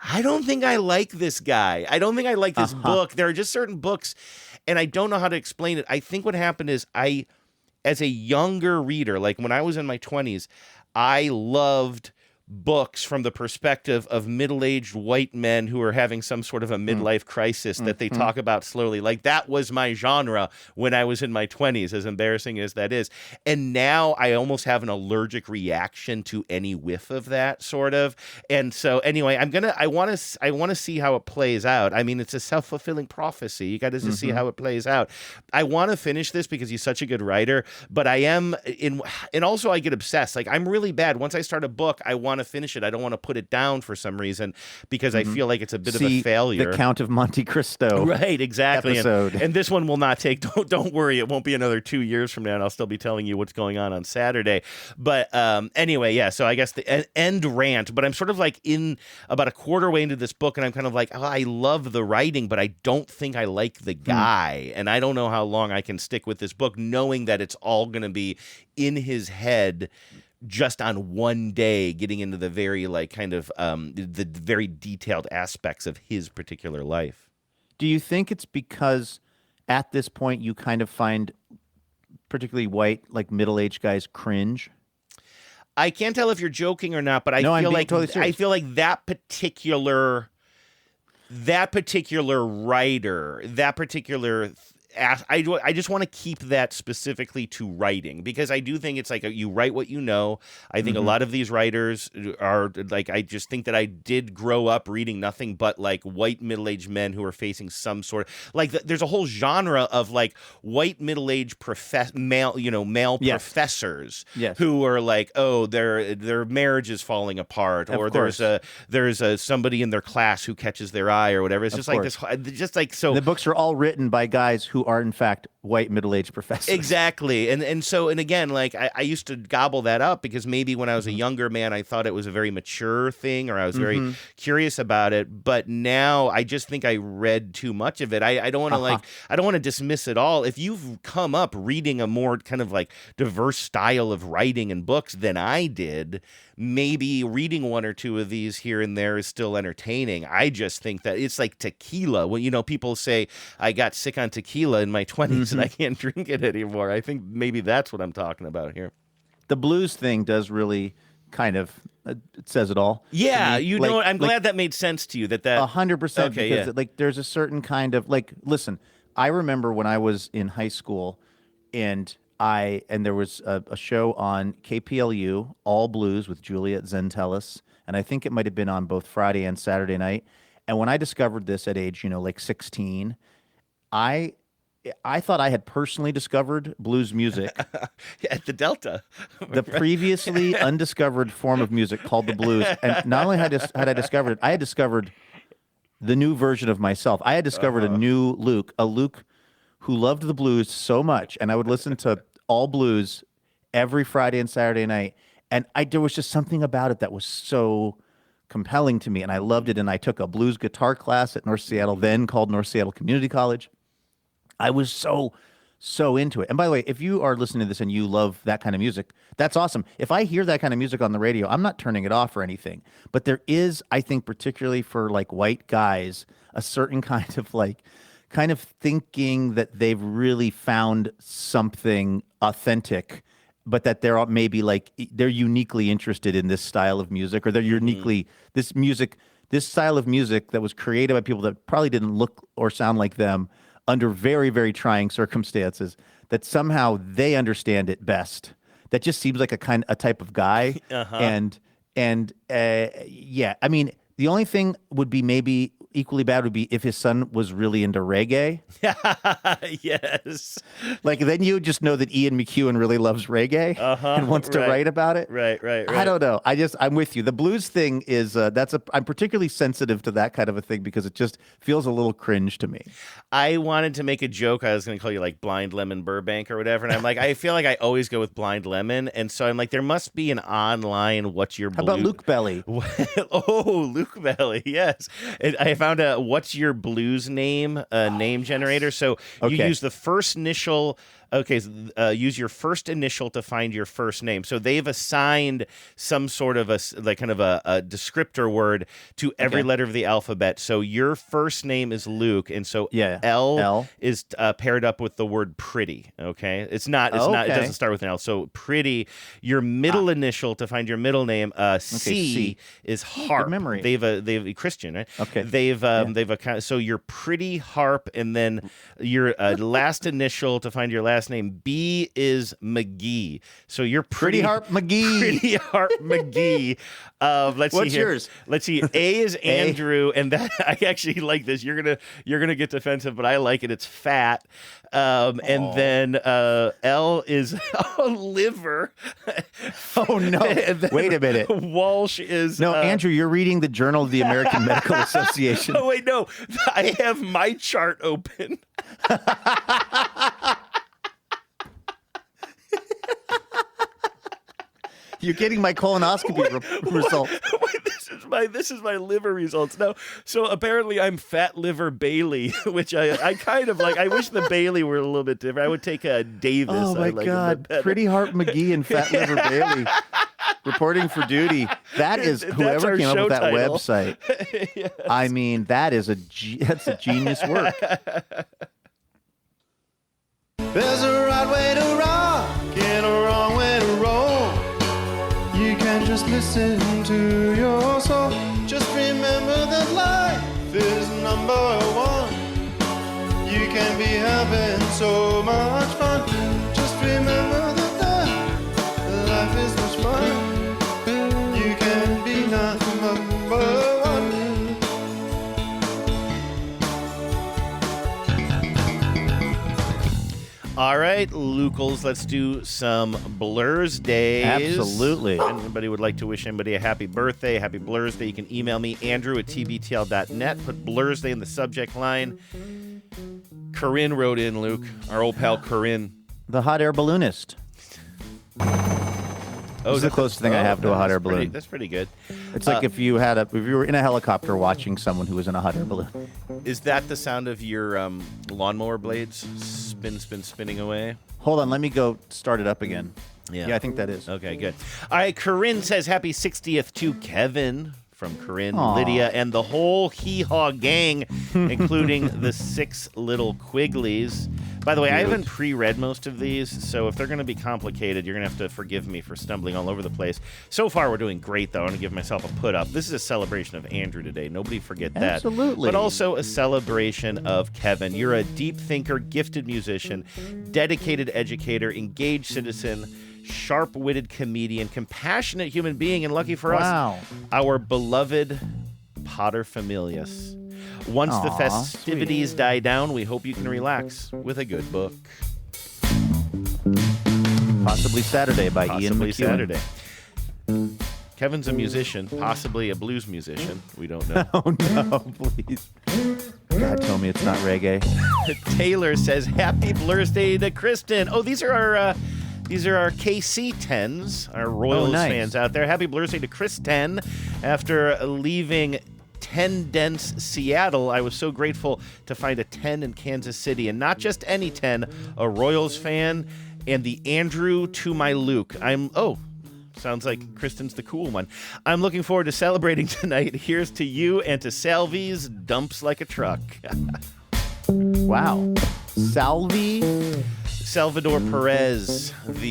Speaker 15: I don't think I like this guy. I don't think I like this book. There are just certain books, and I don't know how to explain it. I think what happened is as a younger reader, like when I was in my 20s, I loved books from the perspective of middle-aged white men who are having some sort of a midlife crisis that they talk about slowly. Like that was my genre when I was in my 20s, as embarrassing as that is. And now I almost have an allergic reaction to any whiff of that sort of. And so anyway, I want to see how it plays out. I mean, it's a self-fulfilling prophecy. You got to just see how it plays out. I want to finish this because he's such a good writer, but and also I get obsessed. Like I'm really bad. Once I start a book, I want to finish it. I don't want to put it down for some reason because I feel like it's a bit of a failure.
Speaker 7: The Count of Monte Cristo.
Speaker 15: Right, exactly.
Speaker 7: Episode.
Speaker 15: And this one will not take, don't worry, it won't be another 2 years from now, and I'll still be telling you what's going on Saturday. But anyway, yeah, so I guess the end rant, but I'm sort of like in about a quarter way into this book, and I'm kind of like, I love the writing, but I don't think I like the guy, and I don't know how long I can stick with this book, knowing that it's all going to be in his head just on one day, getting into the very like kind of the very detailed aspects of his particular life.
Speaker 7: Do you think it's because at this point you kind of find particularly white, like middle-aged guys cringe?
Speaker 15: I can't tell if you're joking or not, but I feel like
Speaker 7: totally serious.
Speaker 15: I feel like that particular writer, that particular I just want to keep that specifically to writing, because I do think it's like you write what you know. I think a lot of these writers are like, I just think that I did grow up reading nothing but like white middle-aged men who are facing some sort of like there's a whole genre of like white middle-aged male professors who are like, oh, their marriage is falling apart, or there's a somebody in their class who catches their eye or whatever. It's just like this, just like so.
Speaker 7: The books are all written by guys who are in fact white middle-aged professors.
Speaker 15: Exactly. And again, like I used to gobble that up because maybe when I was a younger man, I thought it was a very mature thing, or I was very curious about it. But now I just think I read too much of it. I don't want to I don't want to dismiss it all. If you've come up reading a more kind of like diverse style of writing and books than I did, maybe reading one or two of these here and there is still entertaining. I just think that it's like tequila. When people say I got sick on tequila in my 20s and I can't drink it anymore. I think maybe that's what I'm talking about here.
Speaker 7: The blues thing does really kind of it says it all.
Speaker 15: Yeah, I'm glad that made sense to you. That
Speaker 7: 100%.
Speaker 15: Okay,
Speaker 7: because
Speaker 15: yeah.
Speaker 7: like there's a certain kind of like, listen, I remember when I was in high school and there was a show on KPLU, All Blues with Juliet Zentelis, and I think it might have been on both Friday and Saturday night. And when I discovered this at age, like 16, I thought I had personally discovered blues music
Speaker 15: at the Delta,
Speaker 7: the previously undiscovered form of music called the blues. And not only had I discovered it, I had discovered the new version of myself. I had discovered a new Luke, who loved the blues so much, and I would listen to All Blues every Friday and Saturday night, and there was just something about it that was so compelling to me, and I loved it, and I took a blues guitar class at North Seattle, then called North Seattle Community College. I was so into it. And by the way, if you are listening to this and you love that kind of music, that's awesome. If I hear that kind of music on the radio, I'm not turning it off or anything, but there is, I think, particularly for like white guys, a certain kind of thinking that they've really found something authentic, but that they're maybe like they're uniquely interested in this style of music, or they're uniquely this style of music that was created by people that probably didn't look or sound like them under very, very trying circumstances, that somehow they understand it best. That just seems like a type of guy. I mean, the only thing would be maybe equally bad would be if his son was really into reggae.
Speaker 15: Yes.
Speaker 7: Like, then you would just know that Ian McEwan really loves reggae and wants to write about it.
Speaker 15: Right.
Speaker 7: I don't know. I'm with you. The blues thing is, I'm particularly sensitive to that kind of a thing because it just feels a little cringe to me.
Speaker 15: I wanted to make a joke. I was going to call you like Blind Lemon Burbank or whatever. And I'm like, I feel like I always go with Blind Lemon. And so I'm like, there must be an online What's Your Blues.
Speaker 7: How about Luke Belly?
Speaker 15: Oh, Luke Belly. Yes. I found a What's Your Blues name name generator. So you use the first initial. Okay, use your first initial to find your first name. So they've assigned some sort of a descriptor word to every letter of the alphabet. So your first name is Luke, and so L is paired up with the word pretty. Okay, it's not. It doesn't start with an L. So pretty. Your middle initial to find your middle name. C is harp.
Speaker 7: Good memory.
Speaker 15: They've Christian, right?
Speaker 7: Okay.
Speaker 15: So your pretty harp, and then your last initial to find your last name. B is McGee. So you're pretty
Speaker 7: Harp McGee.
Speaker 15: Pretty Harp McGee. Let's see.
Speaker 7: What's
Speaker 15: here.
Speaker 7: yours?
Speaker 15: Let's see. A is Andrew, and that I actually like this. You're gonna get defensive, but I like it. It's fat. And then L is liver.
Speaker 7: Oh no! Wait a minute.
Speaker 15: Walsh is
Speaker 7: Andrew. You're reading the Journal of the American Medical Association.
Speaker 15: Oh wait, no. I have my chart open.
Speaker 7: You're getting my colonoscopy result.
Speaker 15: Wait, this is my liver results. No, so apparently I'm Fat Liver Bailey, which I kind of like. I wish the Bailey were a little bit different. I would take a Davis.
Speaker 7: Oh my God, Pretty Harp McGee and Fat Liver Bailey reporting for duty. That is whoever came up with that website.
Speaker 15: Yes.
Speaker 7: I mean, that's a genius work.
Speaker 9: There's a right way to rock and a wrong way to roll. You can just listen to your soul. Just remember that life is number one. You can be having so much fun. Just remember that life is much fun. You can be number one.
Speaker 15: All right, Lucals, let's do some Blur's Days.
Speaker 7: Absolutely.
Speaker 15: If anybody would like to wish anybody a happy birthday, happy Blur's Day, you can email me, andrew@tbtl.net. Put Blur's Day in the subject line. Corinne wrote in, Luke, our old pal Corinne.
Speaker 7: The hot air balloonist. It's the closest thing I have to a hot air balloon.
Speaker 15: That's pretty good.
Speaker 7: It's like if you were in a helicopter watching someone who was in a hot air balloon.
Speaker 15: Is that the sound of your lawnmower blades spinning away?
Speaker 7: Hold on, let me go start it up again.
Speaker 15: Yeah,
Speaker 7: I think that is.
Speaker 15: Okay, good. All right, Corinne says happy 60th to Kevin from Corinne,
Speaker 7: Aww.
Speaker 15: Lydia, and the whole Hee-Haw gang, including the 6 little Quigleys. By the way, I haven't pre-read most of these, so if they're going to be complicated, you're going to have to forgive me for stumbling all over the place. So far, we're doing great, though. I want to give myself a put-up. This is a celebration of Andrew today. Nobody forget that.
Speaker 7: Absolutely.
Speaker 15: But also a celebration of Kevin. You're a deep thinker, gifted musician, dedicated educator, engaged citizen, sharp-witted comedian, compassionate human being, and lucky for us, our beloved paterfamilias. Once the festivities die down, we hope you can relax with a good book.
Speaker 7: Possibly Saturday by Ian McEwan.
Speaker 15: Saturday. Kevin's a musician, possibly a blues musician. We don't know.
Speaker 7: Oh, no, please. God, tell me it's not reggae.
Speaker 15: Taylor says, happy Blur's Day to Kristen. Oh, these are our KC 10s, our Royals fans out there. Happy Blur's Day to Kristen. After leaving 10 dense Seattle, I was so grateful to find a 10 in Kansas City, and not just any 10, a Royals fan, and the Andrew to my Luke. Sounds like Kristen's the cool one. I'm looking forward to celebrating tonight. Here's to you and to Salvi's Dumps Like a Truck.
Speaker 7: Wow. Salvi?
Speaker 15: Salvador Perez, the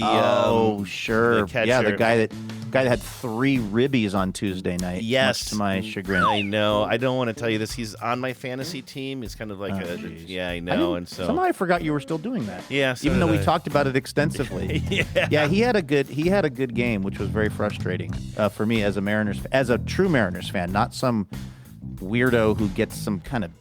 Speaker 7: sure,
Speaker 15: the catcher.
Speaker 7: yeah, the guy that had 3 ribbies on Tuesday night.
Speaker 15: Yes,
Speaker 7: much to my chagrin.
Speaker 15: I know. I don't want to tell you this. He's on my fantasy team. He's kind of like I know. And so
Speaker 7: somehow I forgot you were still doing that.
Speaker 15: Yeah, so
Speaker 7: even though we talked about it extensively. Yeah, he had a good game, which was very frustrating for me as a true Mariners fan, not some weirdo who gets some kind of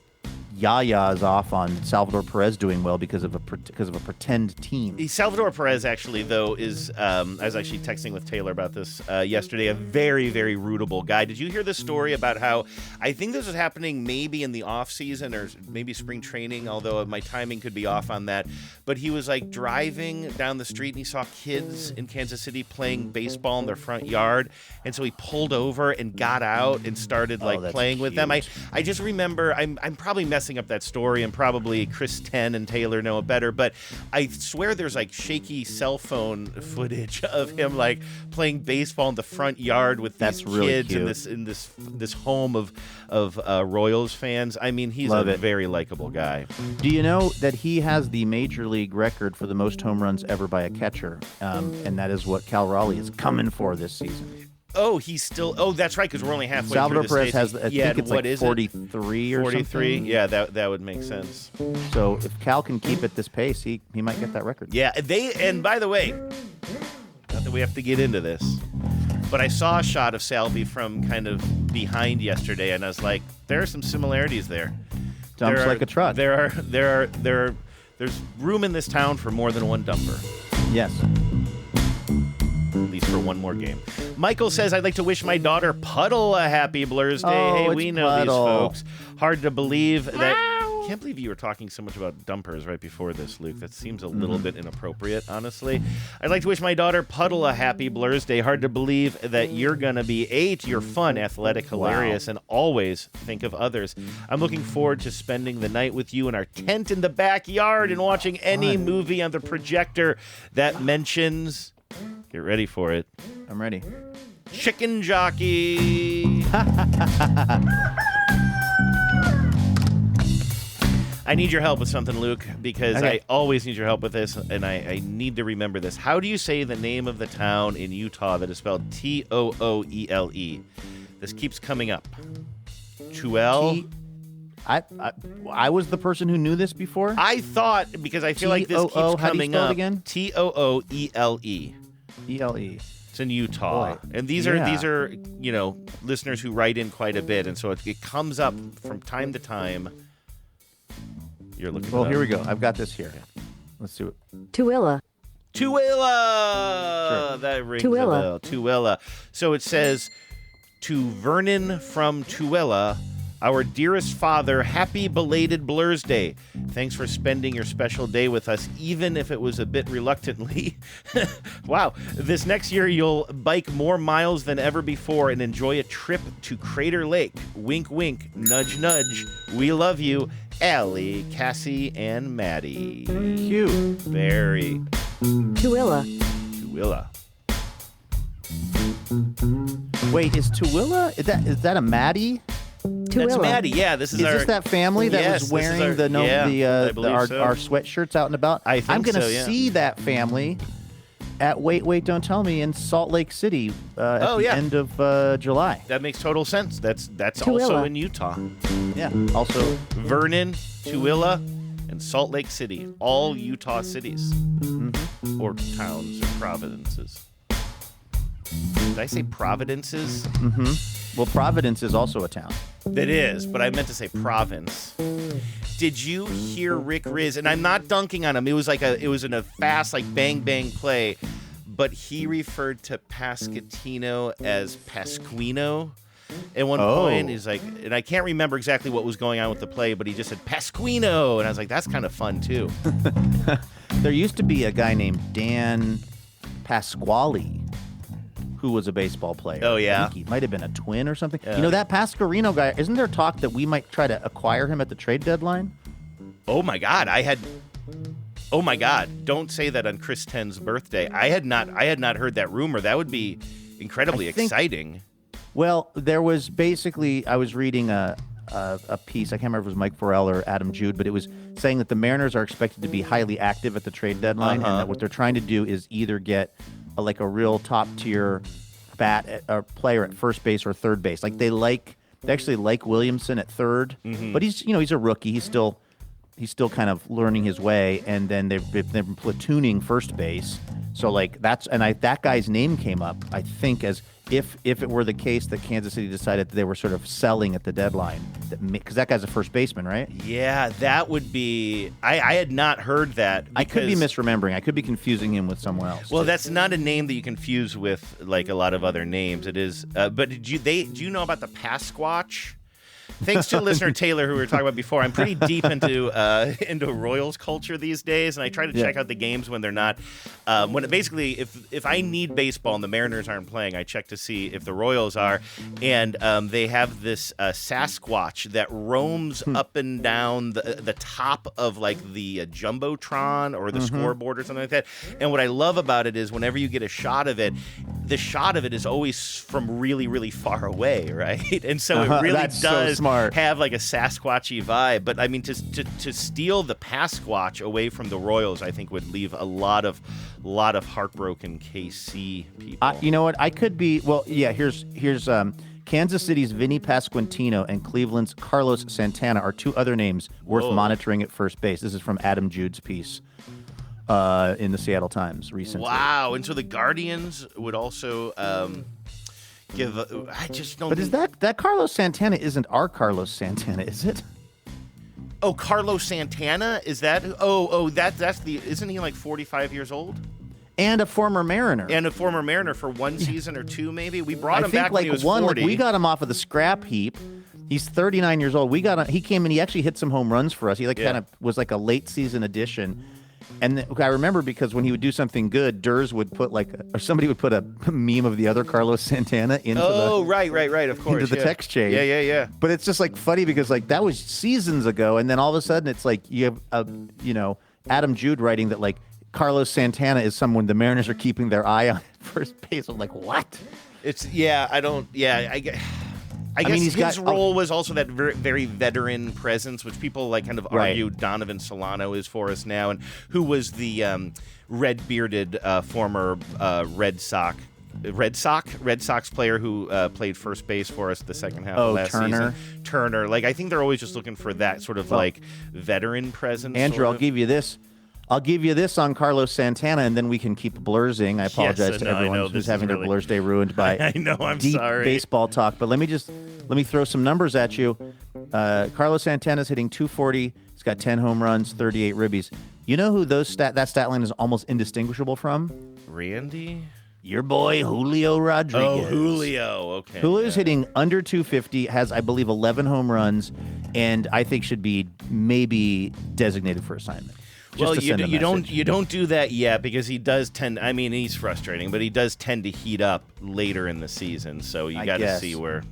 Speaker 7: yayas off on Salvador Perez doing well because of a pretend team.
Speaker 15: Salvador Perez, actually, though, is I was actually texting with Taylor about this yesterday. A very, very rootable guy. Did you hear the story about how I think this was happening maybe in the off season or maybe spring training? Although my timing could be off on that. But he was like driving down the street and he saw kids in Kansas City playing baseball in their front yard, and so he pulled over and got out and started playing with them. I just remember I'm probably messing up that story, and probably Chris Ten and Taylor know it better, but I swear there's like shaky cell phone footage of him like playing baseball in the front yard with these kids in this home of Royals fans. I mean, he's very likable guy.
Speaker 7: Do you know that he has the major league record for the most home runs ever by a catcher, and that is what Cal Raleigh is coming for this season?
Speaker 15: Oh, he's still. Oh, that's right, because we're only halfway
Speaker 7: Salvador
Speaker 15: through the
Speaker 7: Perez has, I think it's like 43 or
Speaker 15: 43?
Speaker 7: something.
Speaker 15: Yeah, that would make sense.
Speaker 7: So if Cal can keep at this pace, he might get that record.
Speaker 15: Yeah, and by the way, not that we have to get into this, but I saw a shot of Salvi from kind of behind yesterday, and I was like, there are some similarities there.
Speaker 7: Dumps like a truck.
Speaker 15: There's room in this town for more than one dumper.
Speaker 7: Yes.
Speaker 15: At least for one more game. Michael says, I'd like to wish my daughter Puddle a happy Blur's Day.
Speaker 7: Oh,
Speaker 15: hey,
Speaker 7: it's
Speaker 15: we know
Speaker 7: Puddle.
Speaker 15: these folks. Hard to believe that... Can't believe you were talking so much about dumpers right before this, Luke. That seems a little bit inappropriate, honestly. I'd like to wish my daughter Puddle a happy Blur's Day. Hard to believe that you're going to be 8. You're fun, athletic, hilarious, and always think of others. I'm looking forward to spending the night with you in our tent in the backyard and watching any movie on the projector that mentions... Get ready for it.
Speaker 7: I'm ready.
Speaker 15: Chicken Jockey. I need your help with something, Luke, because I always need your help with this, and I need to remember this. How do you say the name of the town in Utah that is spelled Tooele? This keeps coming up. Tuel?
Speaker 7: I was the person who knew this before?
Speaker 15: I thought, because I feel like this keeps
Speaker 7: How do you
Speaker 15: coming
Speaker 7: spell it
Speaker 15: up.
Speaker 7: again?
Speaker 15: Tooele.
Speaker 7: E-L-E.
Speaker 15: It's in Utah.
Speaker 7: Boy.
Speaker 15: And these are, listeners who write in quite a bit, and so it comes up from time to time. You're looking
Speaker 7: Well,
Speaker 15: it up.
Speaker 7: here we go. I've got this here. Let's do it.
Speaker 10: Tooele.
Speaker 15: Tooele!
Speaker 7: Sure.
Speaker 15: That rings
Speaker 10: Tooele.
Speaker 15: a bell. Tooele. So it says, to Vernon from Tooele, our dearest father, happy belated Blur's Day. Thanks for spending your special day with us, even if it was a bit reluctantly. Wow. This next year, you'll bike more miles than ever before and enjoy a trip to Crater Lake. Wink, wink, nudge, nudge. We love you. Allie, Cassie, and Maddie.
Speaker 7: Cute.
Speaker 15: Very.
Speaker 10: Tooele.
Speaker 15: Tooele.
Speaker 7: Wait, is Tooele? Is that a Maddie?
Speaker 15: That's Maddie. Yeah, this is
Speaker 7: Is
Speaker 15: our...
Speaker 7: this that family that
Speaker 15: Yes,
Speaker 7: was
Speaker 15: this is
Speaker 7: wearing
Speaker 15: our- I believe
Speaker 7: our
Speaker 15: so.
Speaker 7: sweatshirts out and about?
Speaker 15: I think
Speaker 7: I'm gonna
Speaker 15: so, yeah.
Speaker 7: see that family at Wait, Don't Tell Me in Salt Lake City at the end of July.
Speaker 15: That makes total sense. That's
Speaker 10: Tooele.
Speaker 15: also in Utah.
Speaker 7: Yeah. Also,
Speaker 15: Vernon, Tooele, and Salt Lake City. All Utah cities.
Speaker 7: Mm-hmm.
Speaker 15: Or towns or providences. Did I say providences?
Speaker 7: Mm-hmm. Well, Providence is also a town.
Speaker 15: It is, but I meant to say province. Did you hear Rick Riz? And I'm not dunking on him. It was in a fast, like bang bang play, but he referred to Pasquantino as Pasquino. At one point, he's like, and I can't remember exactly what was going on with the play, but he just said Pasquino, and I was like, that's kind of fun too.
Speaker 7: There used to be a guy named Dan Pasquale who was a baseball player.
Speaker 15: Oh, yeah?
Speaker 7: I think he might have been a twin or something.
Speaker 15: Yeah.
Speaker 7: You know, that Pasquarino guy, isn't there talk that we might try to acquire him at the trade deadline?
Speaker 15: Oh my God, oh my God, don't say that on Chris Ten's birthday. I had not heard that rumor. That would be incredibly exciting.
Speaker 7: Well, there was basically, I was reading a piece, I can't remember if it was Mike Farrell or Adam Jude, but it was saying that the Mariners are expected to be highly active at the trade deadline, and that what they're trying to do is either get a real top-tier player at first base or third base. Like they actually like Williamson at third, but he's a rookie. He's still kind of learning his way, and then they've been platooning first base. So that guy's name came up, I think, as if it were the case that Kansas City decided that they were sort of selling at the deadline, because that guy's a first baseman, right?
Speaker 15: Yeah, that would be. I had not heard that.
Speaker 7: I could be misremembering. I could be confusing him with someone else.
Speaker 15: Well, that's not a name that you confuse with like a lot of other names. It is. But do you know about the Pasquatch? Thanks to listener Taylor, who we were talking about before, I'm pretty deep into Royals culture these days, and I try to check out the games when they're not. Basically, if I need baseball and the Mariners aren't playing, I check to see if the Royals are, and they have this Sasquatch that roams up and down the top of like the jumbotron or the scoreboard or something like that. And what I love about it is whenever you get a shot of it, the shot of it is always from really, really far away, right? And so it really does have like a Sasquatchy vibe. But I mean, to steal the Pasquatch away from the Royals, I think would leave a lot of heartbroken KC people.
Speaker 7: You know what? I could be. Well, yeah. Here's Kansas City's Vinny Pasquantino and Cleveland's Carlos Santana are two other names worth monitoring at first base. This is from Adam Jude's piece in the Seattle Times recently.
Speaker 15: Wow! And so the Guardians would also. I just don't.
Speaker 7: But is that Carlos Santana isn't our Carlos Santana, is it?
Speaker 15: Oh, Carlos Santana? Is that? That's the. Isn't he like 45 years old?
Speaker 7: And a former Mariner.
Speaker 15: And a former Mariner for one season or two, maybe. We brought him back when he was 40.
Speaker 7: We got him off of the scrap heap. He's 39 years old. He came and he actually hit some home runs for us. He kind of was like a late season addition. And I remember because when he would do something good, Durs would put or somebody would put a meme of the other Carlos Santana into
Speaker 15: right, of course,
Speaker 7: into the text chain.
Speaker 15: Yeah.
Speaker 7: But it's just like funny because like that was seasons ago, and then all of a sudden it's like you have Adam Jude writing that like Carlos Santana is someone the Mariners are keeping their eye on at first base. I'm like, what?
Speaker 15: I guess his role was also that very, very veteran presence, which people like kind of argue Donovan Solano is for us now, and who was the red-bearded former Red Sox player who played first base for us the second half of last season. Turner. Like I think they're always just looking for that sort of like veteran presence.
Speaker 7: Andrew, I'll give you this. I'll give you this on Carlos Santana, and then we can keep blursing. I apologize to everyone who's having their Blurs Day ruined by deep baseball talk. But let me throw some numbers at you. Carlos Santana's hitting .240. He's got 10 home runs, 38 ribbies. You know who that stat line is almost indistinguishable from?
Speaker 15: Randy?
Speaker 7: Your boy, Julio Rodriguez.
Speaker 15: Oh, Julio. Okay.
Speaker 7: Julio's hitting under 250, has, I believe, 11 home runs, and I think should be maybe designated for assignment.
Speaker 15: Well, you don't do that yet because he does tend. I mean, he's frustrating, but he does tend to heat up later in the season. So you got to see where.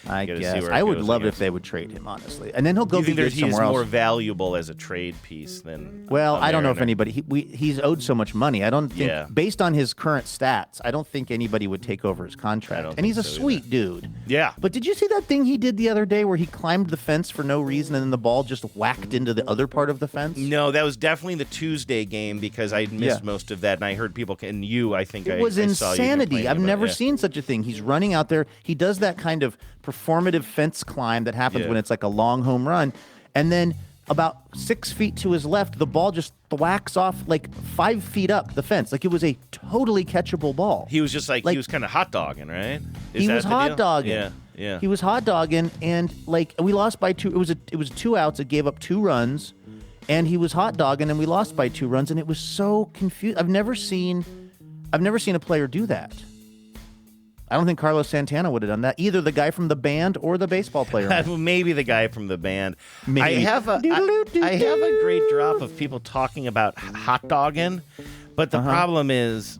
Speaker 7: I guess I would love it if they would trade him, honestly, and then he'll go be good somewhere else.
Speaker 15: He's more valuable as a trade piece than.
Speaker 7: Well, I don't know if anybody. He's owed so much money. I don't think, based on his current stats, I don't think anybody would take over his contract. And he's a sweet dude.
Speaker 15: Yeah.
Speaker 7: But did you see that thing he did the other day where he climbed the fence for no reason and then the ball just whacked into the other part of the fence?
Speaker 15: No, that was definitely the Tuesday game because I missed most of that, and I heard people. And you, I think,
Speaker 7: it was insanity. I've never seen such a thing. He's running out there. He does that kind of performative fence climb that happens when it's like a long home run, and then about 6 feet to his left, the ball just thwacks off like 5 feet up the fence. Like it was a totally catchable ball.
Speaker 15: He was just like he was kind of hot dogging, right?
Speaker 7: He was hot dogging.
Speaker 15: Yeah.
Speaker 7: He was hot dogging, and like we lost by 2. It was 2 outs. It gave up 2 runs, and he was hot dogging, and we lost by 2 runs, and it was so confused. I've never seen a player do that. I don't think Carlos Santana would have done that. Either the guy from the band or the baseball player.
Speaker 15: Maybe the guy from the band.
Speaker 7: Maybe.
Speaker 15: I have a great drop of people talking about hot dogging, but the problem is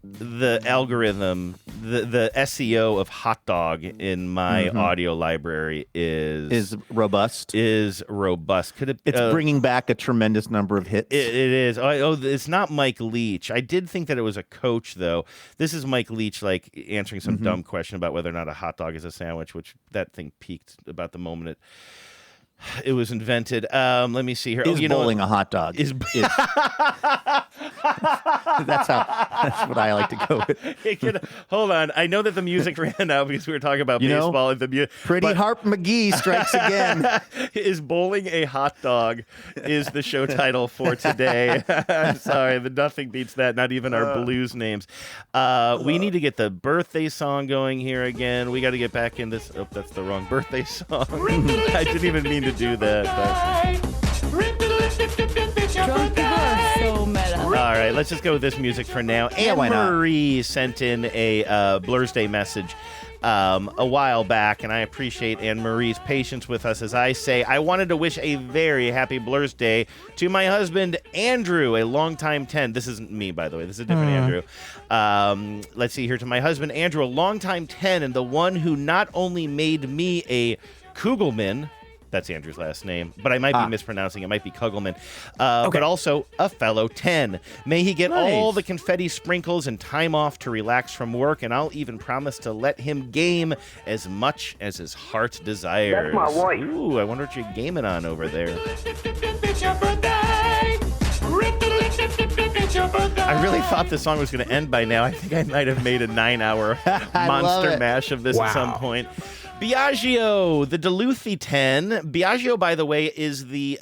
Speaker 15: the algorithm, the SEO of hot dog in my audio library is
Speaker 7: robust.
Speaker 15: It's
Speaker 7: bringing back a tremendous number of hits.
Speaker 15: It is. It's not Mike Leach. I did think that it was a coach, though. This is Mike Leach, like answering some dumb question about whether or not a hot dog is a sandwich, which that thing peaked about the moment it was invented. Let me see here.
Speaker 7: Is bowling a hot dog? That's what I like to go with.
Speaker 15: Hold on. I know that the music ran out because we were talking about baseball. And
Speaker 7: Pretty Harp McGee strikes again.
Speaker 15: Is bowling a hot dog is the show title for today. I'm sorry. Nothing beats that. Not even our blues names. We need to get the birthday song going here again. We got to get back in this. Oh, that's the wrong birthday song. I didn't even mean to do that.
Speaker 12: Drunk people are so meta.
Speaker 15: All right, let's just go with this music for now.
Speaker 7: Yeah, why not?
Speaker 15: Anne-Marie sent in a Blur's Day message a while back, and I appreciate Anne-Marie's patience with us as I say, I wanted to wish a very happy Blur's Day to my husband, Andrew, a longtime 10. This isn't me, by the way. This is a different Andrew. Let's see here. To my husband, Andrew, a longtime 10, and the one who not only made me a Kugelman, that's Andrew's last name, but I might be mispronouncing. It might be Kugelman. But also a fellow 10. May he get all the confetti sprinkles and time off to relax from work, and I'll even promise to let him game as much as his heart desires.
Speaker 14: That's my wife.
Speaker 15: Ooh, I wonder what you're gaming on over there. I really thought this song was going to end by now. I think I might have made a 9-hour monster mash of this at some point. Biagio, the Duluthi 10. Biagio, by the way, is the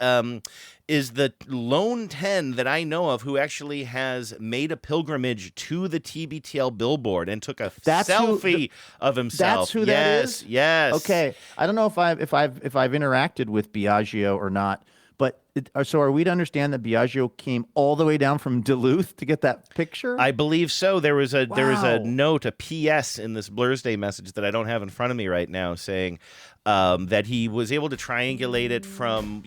Speaker 15: lone 10 that I know of who actually has made a pilgrimage to the TBTL billboard and took a selfie of himself.
Speaker 7: That's who that is?
Speaker 15: Yes.
Speaker 7: Okay. I don't know if I've interacted with Biagio or not, but so are we to understand that Biagio came all the way down from Duluth to get that picture?
Speaker 15: I believe so. There was a note, a PS in this Blur's Day message that I don't have in front of me right now, saying that he was able to triangulate it from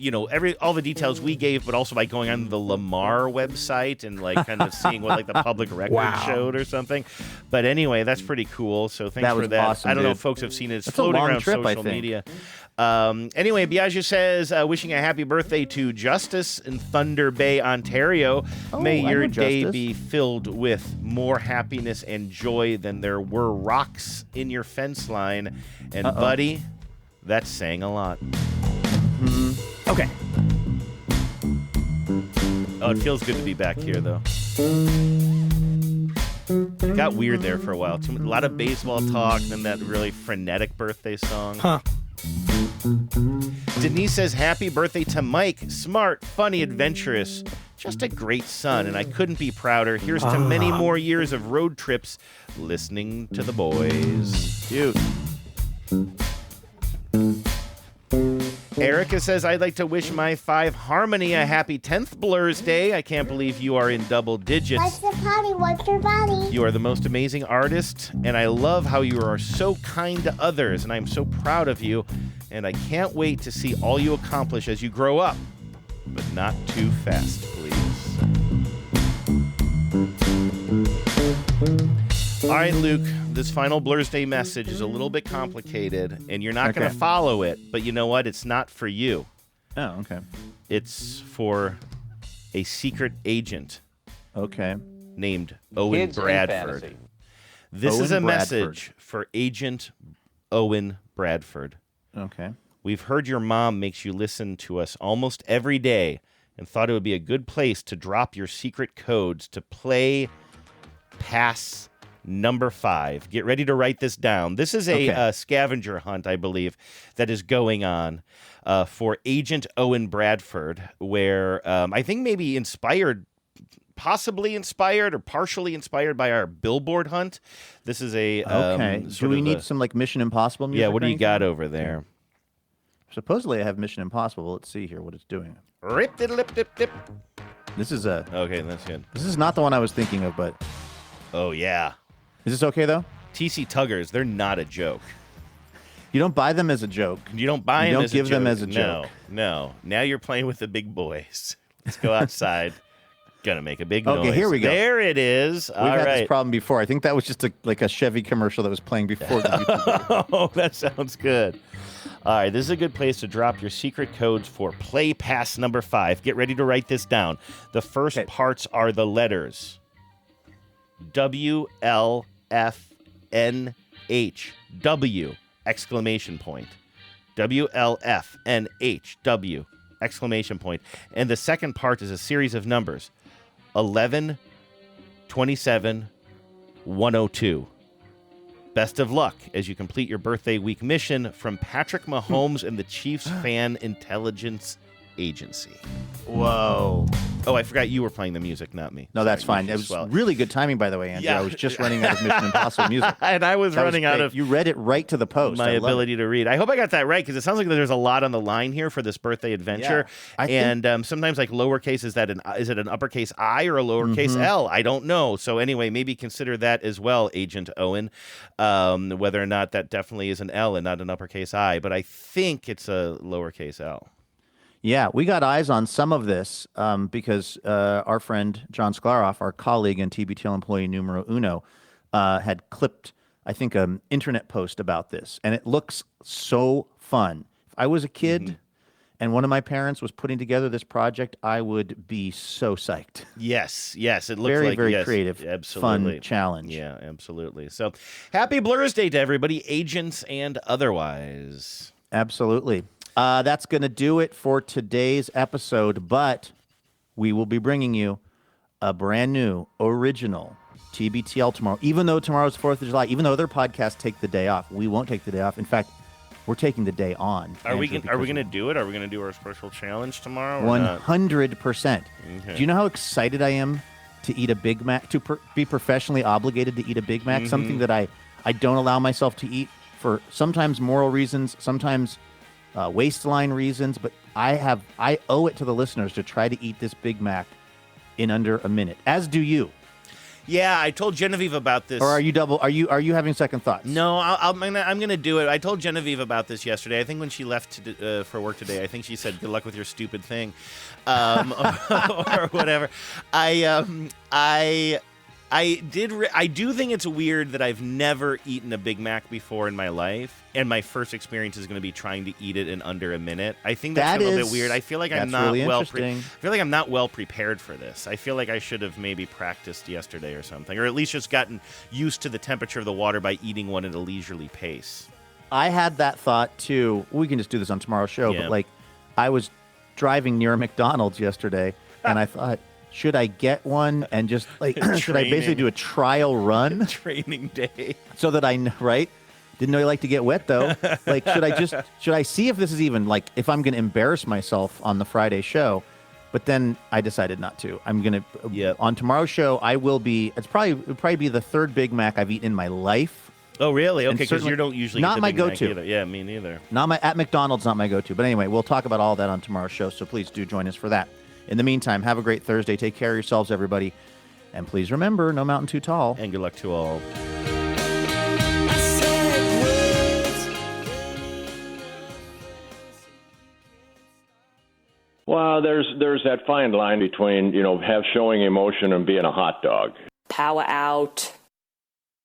Speaker 15: all the details we gave, but also by going on the Lamar website and like kind of seeing what like the public record showed or something. But anyway, that's pretty cool. So thanks for that.
Speaker 7: Awesome,
Speaker 15: I don't know
Speaker 7: dude.
Speaker 15: if folks have seen it. It's
Speaker 7: That's a
Speaker 15: floating
Speaker 7: long
Speaker 15: around
Speaker 7: trip, I
Speaker 15: social
Speaker 7: think.
Speaker 15: media. Anyway, Biagio says, wishing a happy birthday to Justice in Thunder Bay, Ontario. May
Speaker 7: I
Speaker 15: your
Speaker 7: know
Speaker 15: day
Speaker 7: Justice.
Speaker 15: be filled with more happiness and joy than there were rocks in your fence line. And buddy, that's saying a lot.
Speaker 7: Okay.
Speaker 15: Oh, it feels good to be back here, though. It got weird there for a while. A lot of baseball talk, then that really frenetic birthday song.
Speaker 3: Huh.
Speaker 15: Denise says, happy birthday to Mike. Smart, funny, adventurous. Just a great son, and I couldn't be prouder. Here's to many more years of road trips listening to the boys. Cute. Erica says, I'd like to wish my 5 Harmony a happy 10th Blur's Day. I can't believe you are in double digits.
Speaker 8: What's the potty? What's your body?
Speaker 15: You are the most amazing artist, and I love how you are so kind to others, and I'm so proud of you, and I can't wait to see all you accomplish as you grow up. But not too fast, please. All right, Luke, this final Blur's Day message is a little bit complicated, and you're not going to follow it, but you know what? It's not for you.
Speaker 7: Oh, okay.
Speaker 15: It's for a secret agent.
Speaker 7: Okay.
Speaker 15: Named Owen
Speaker 16: Kids in
Speaker 15: Bradford.
Speaker 16: fantasy.
Speaker 15: This
Speaker 7: Owen
Speaker 15: is a
Speaker 7: Bradford.
Speaker 15: message for Agent Owen Bradford.
Speaker 7: Okay.
Speaker 15: We've heard your mom makes you listen to us almost every day and thought it would be a good place to drop your secret codes to play pass number 5. Get ready to write this down. This is a scavenger hunt, I believe, that is going on for Agent Owen Bradford, where I think maybe possibly inspired or partially inspired by our billboard hunt. This is a
Speaker 7: Okay. Do we need some like Mission Impossible music?
Speaker 15: Yeah, what
Speaker 7: or
Speaker 15: do you got
Speaker 7: anything?
Speaker 15: over there?
Speaker 7: Supposedly I have Mission Impossible. Let's see here what it's doing.
Speaker 15: Rip dip dip dip dip.
Speaker 7: This is a
Speaker 15: Okay, that's good.
Speaker 7: This is not the one I was thinking of, but
Speaker 15: Oh yeah.
Speaker 7: is this okay though?
Speaker 15: TC Tuggers, they're not a joke.
Speaker 7: You don't buy them as a joke.
Speaker 15: You don't buy
Speaker 7: You
Speaker 15: them
Speaker 7: don't
Speaker 15: as
Speaker 7: give
Speaker 15: a joke.
Speaker 7: them as a joke.
Speaker 15: No. Now you're playing with the big boys. Let's go outside. Gonna make a big noise.
Speaker 7: Okay, here we go.
Speaker 15: There it is.
Speaker 7: We've
Speaker 15: All
Speaker 7: had
Speaker 15: right.
Speaker 7: this problem before. I think that was just like a Chevy commercial that was playing before the YouTube video.
Speaker 15: Oh, that sounds good. All right, this is a good place to drop your secret codes for Play Pass number 5. Get ready to write this down. The first parts are the letters WLFNH. W! Exclamation point. WLFNHW, exclamation point. And the second part is a series of numbers, 11, 27, 102. Best of luck as you complete your birthday week mission from Patrick Mahomes and the Chiefs Fan Intelligence Agency.
Speaker 7: Whoa.
Speaker 15: Oh, I forgot you were playing the music, not me.
Speaker 7: No, that's fine. It was really good timing, by the way, Andrew.
Speaker 15: Yeah.
Speaker 7: I was just running out of Mission Impossible music.
Speaker 15: And I was running out of...
Speaker 7: You read it right to the post.
Speaker 15: My ability to read. I hope I got that right, because it sounds like there's a lot on the line here for this birthday adventure.
Speaker 7: Yeah.
Speaker 15: Sometimes like lowercase, is it an uppercase I or a lowercase L? I don't know. So anyway, maybe consider that as well, Agent Owen, whether or not that definitely is an L and not an uppercase I. But I think it's a lowercase L.
Speaker 7: Yeah, we got eyes on some of this because our friend John Sklaroff, our colleague and TBTL employee numero uno, had clipped, I think, an internet post about this. And it looks so fun. If I was a kid and one of my parents was putting together this project, I would be so psyched.
Speaker 15: Yes. It looks
Speaker 7: very,
Speaker 15: like
Speaker 7: very creative,
Speaker 15: absolutely.
Speaker 7: fun challenge.
Speaker 15: Yeah, absolutely. So happy Blur's Day to everybody, agents and otherwise.
Speaker 7: Absolutely. That's going to do it for today's episode, but we will be bringing you a brand new, original TBTL tomorrow. Even though tomorrow's 4th of July, even though other podcasts take the day off, we won't take the day off. In fact, we're taking the day on.
Speaker 15: Are we going to do it? Are we going to do our special challenge tomorrow?
Speaker 7: 100%.
Speaker 15: Okay.
Speaker 7: Do you know how excited I am to eat a Big Mac, to be professionally obligated to eat a Big Mac, something that I don't allow myself to eat for sometimes moral reasons, sometimes waistline reasons, but I owe it to the listeners to try to eat this Big Mac in under a minute, as do you.
Speaker 15: Yeah, I told Genevieve about this.
Speaker 7: Or are you having second thoughts?
Speaker 15: No, I'm gonna do it. I told Genevieve about this yesterday. I think when she left for work today, I think she said, "Good luck with your stupid thing," or whatever. I do think it's weird that I've never eaten a Big Mac before in my life, and my first experience is going to be trying to eat it in under a minute. I think that's a little bit weird. I feel like I'm not
Speaker 7: really
Speaker 15: I feel like I'm not well prepared for this. I feel like I should have maybe practiced yesterday or something, or at least just gotten used to the temperature of the water by eating one at a leisurely pace.
Speaker 7: I had that thought too. We can just do this on tomorrow's show,
Speaker 15: Yeah.
Speaker 7: but like I was driving near a McDonald's yesterday, and I thought, should I get one and just like should I basically do a trial run?
Speaker 15: Training day.
Speaker 7: So that right? Didn't know you like to get wet though. Like should I see if this is even like if I'm going to embarrass myself on the Friday show? But then I decided not to. I'm going to on tomorrow's show it'll probably be the third Big Mac I've eaten in my life.
Speaker 15: Oh, really? Okay, because you don't usually
Speaker 7: not
Speaker 15: get the
Speaker 7: my
Speaker 15: Big Mac
Speaker 7: go-to.
Speaker 15: either. Yeah, me neither.
Speaker 7: At McDonald's, not my go-to. But anyway, we'll talk about all that on tomorrow's show, so please do join us for that. In the meantime, have a great Thursday. Take care of yourselves, everybody. And please remember, no mountain too tall.
Speaker 15: And good luck to all.
Speaker 11: Well, there's that fine line between, showing emotion and being a hot dog.
Speaker 12: Power out.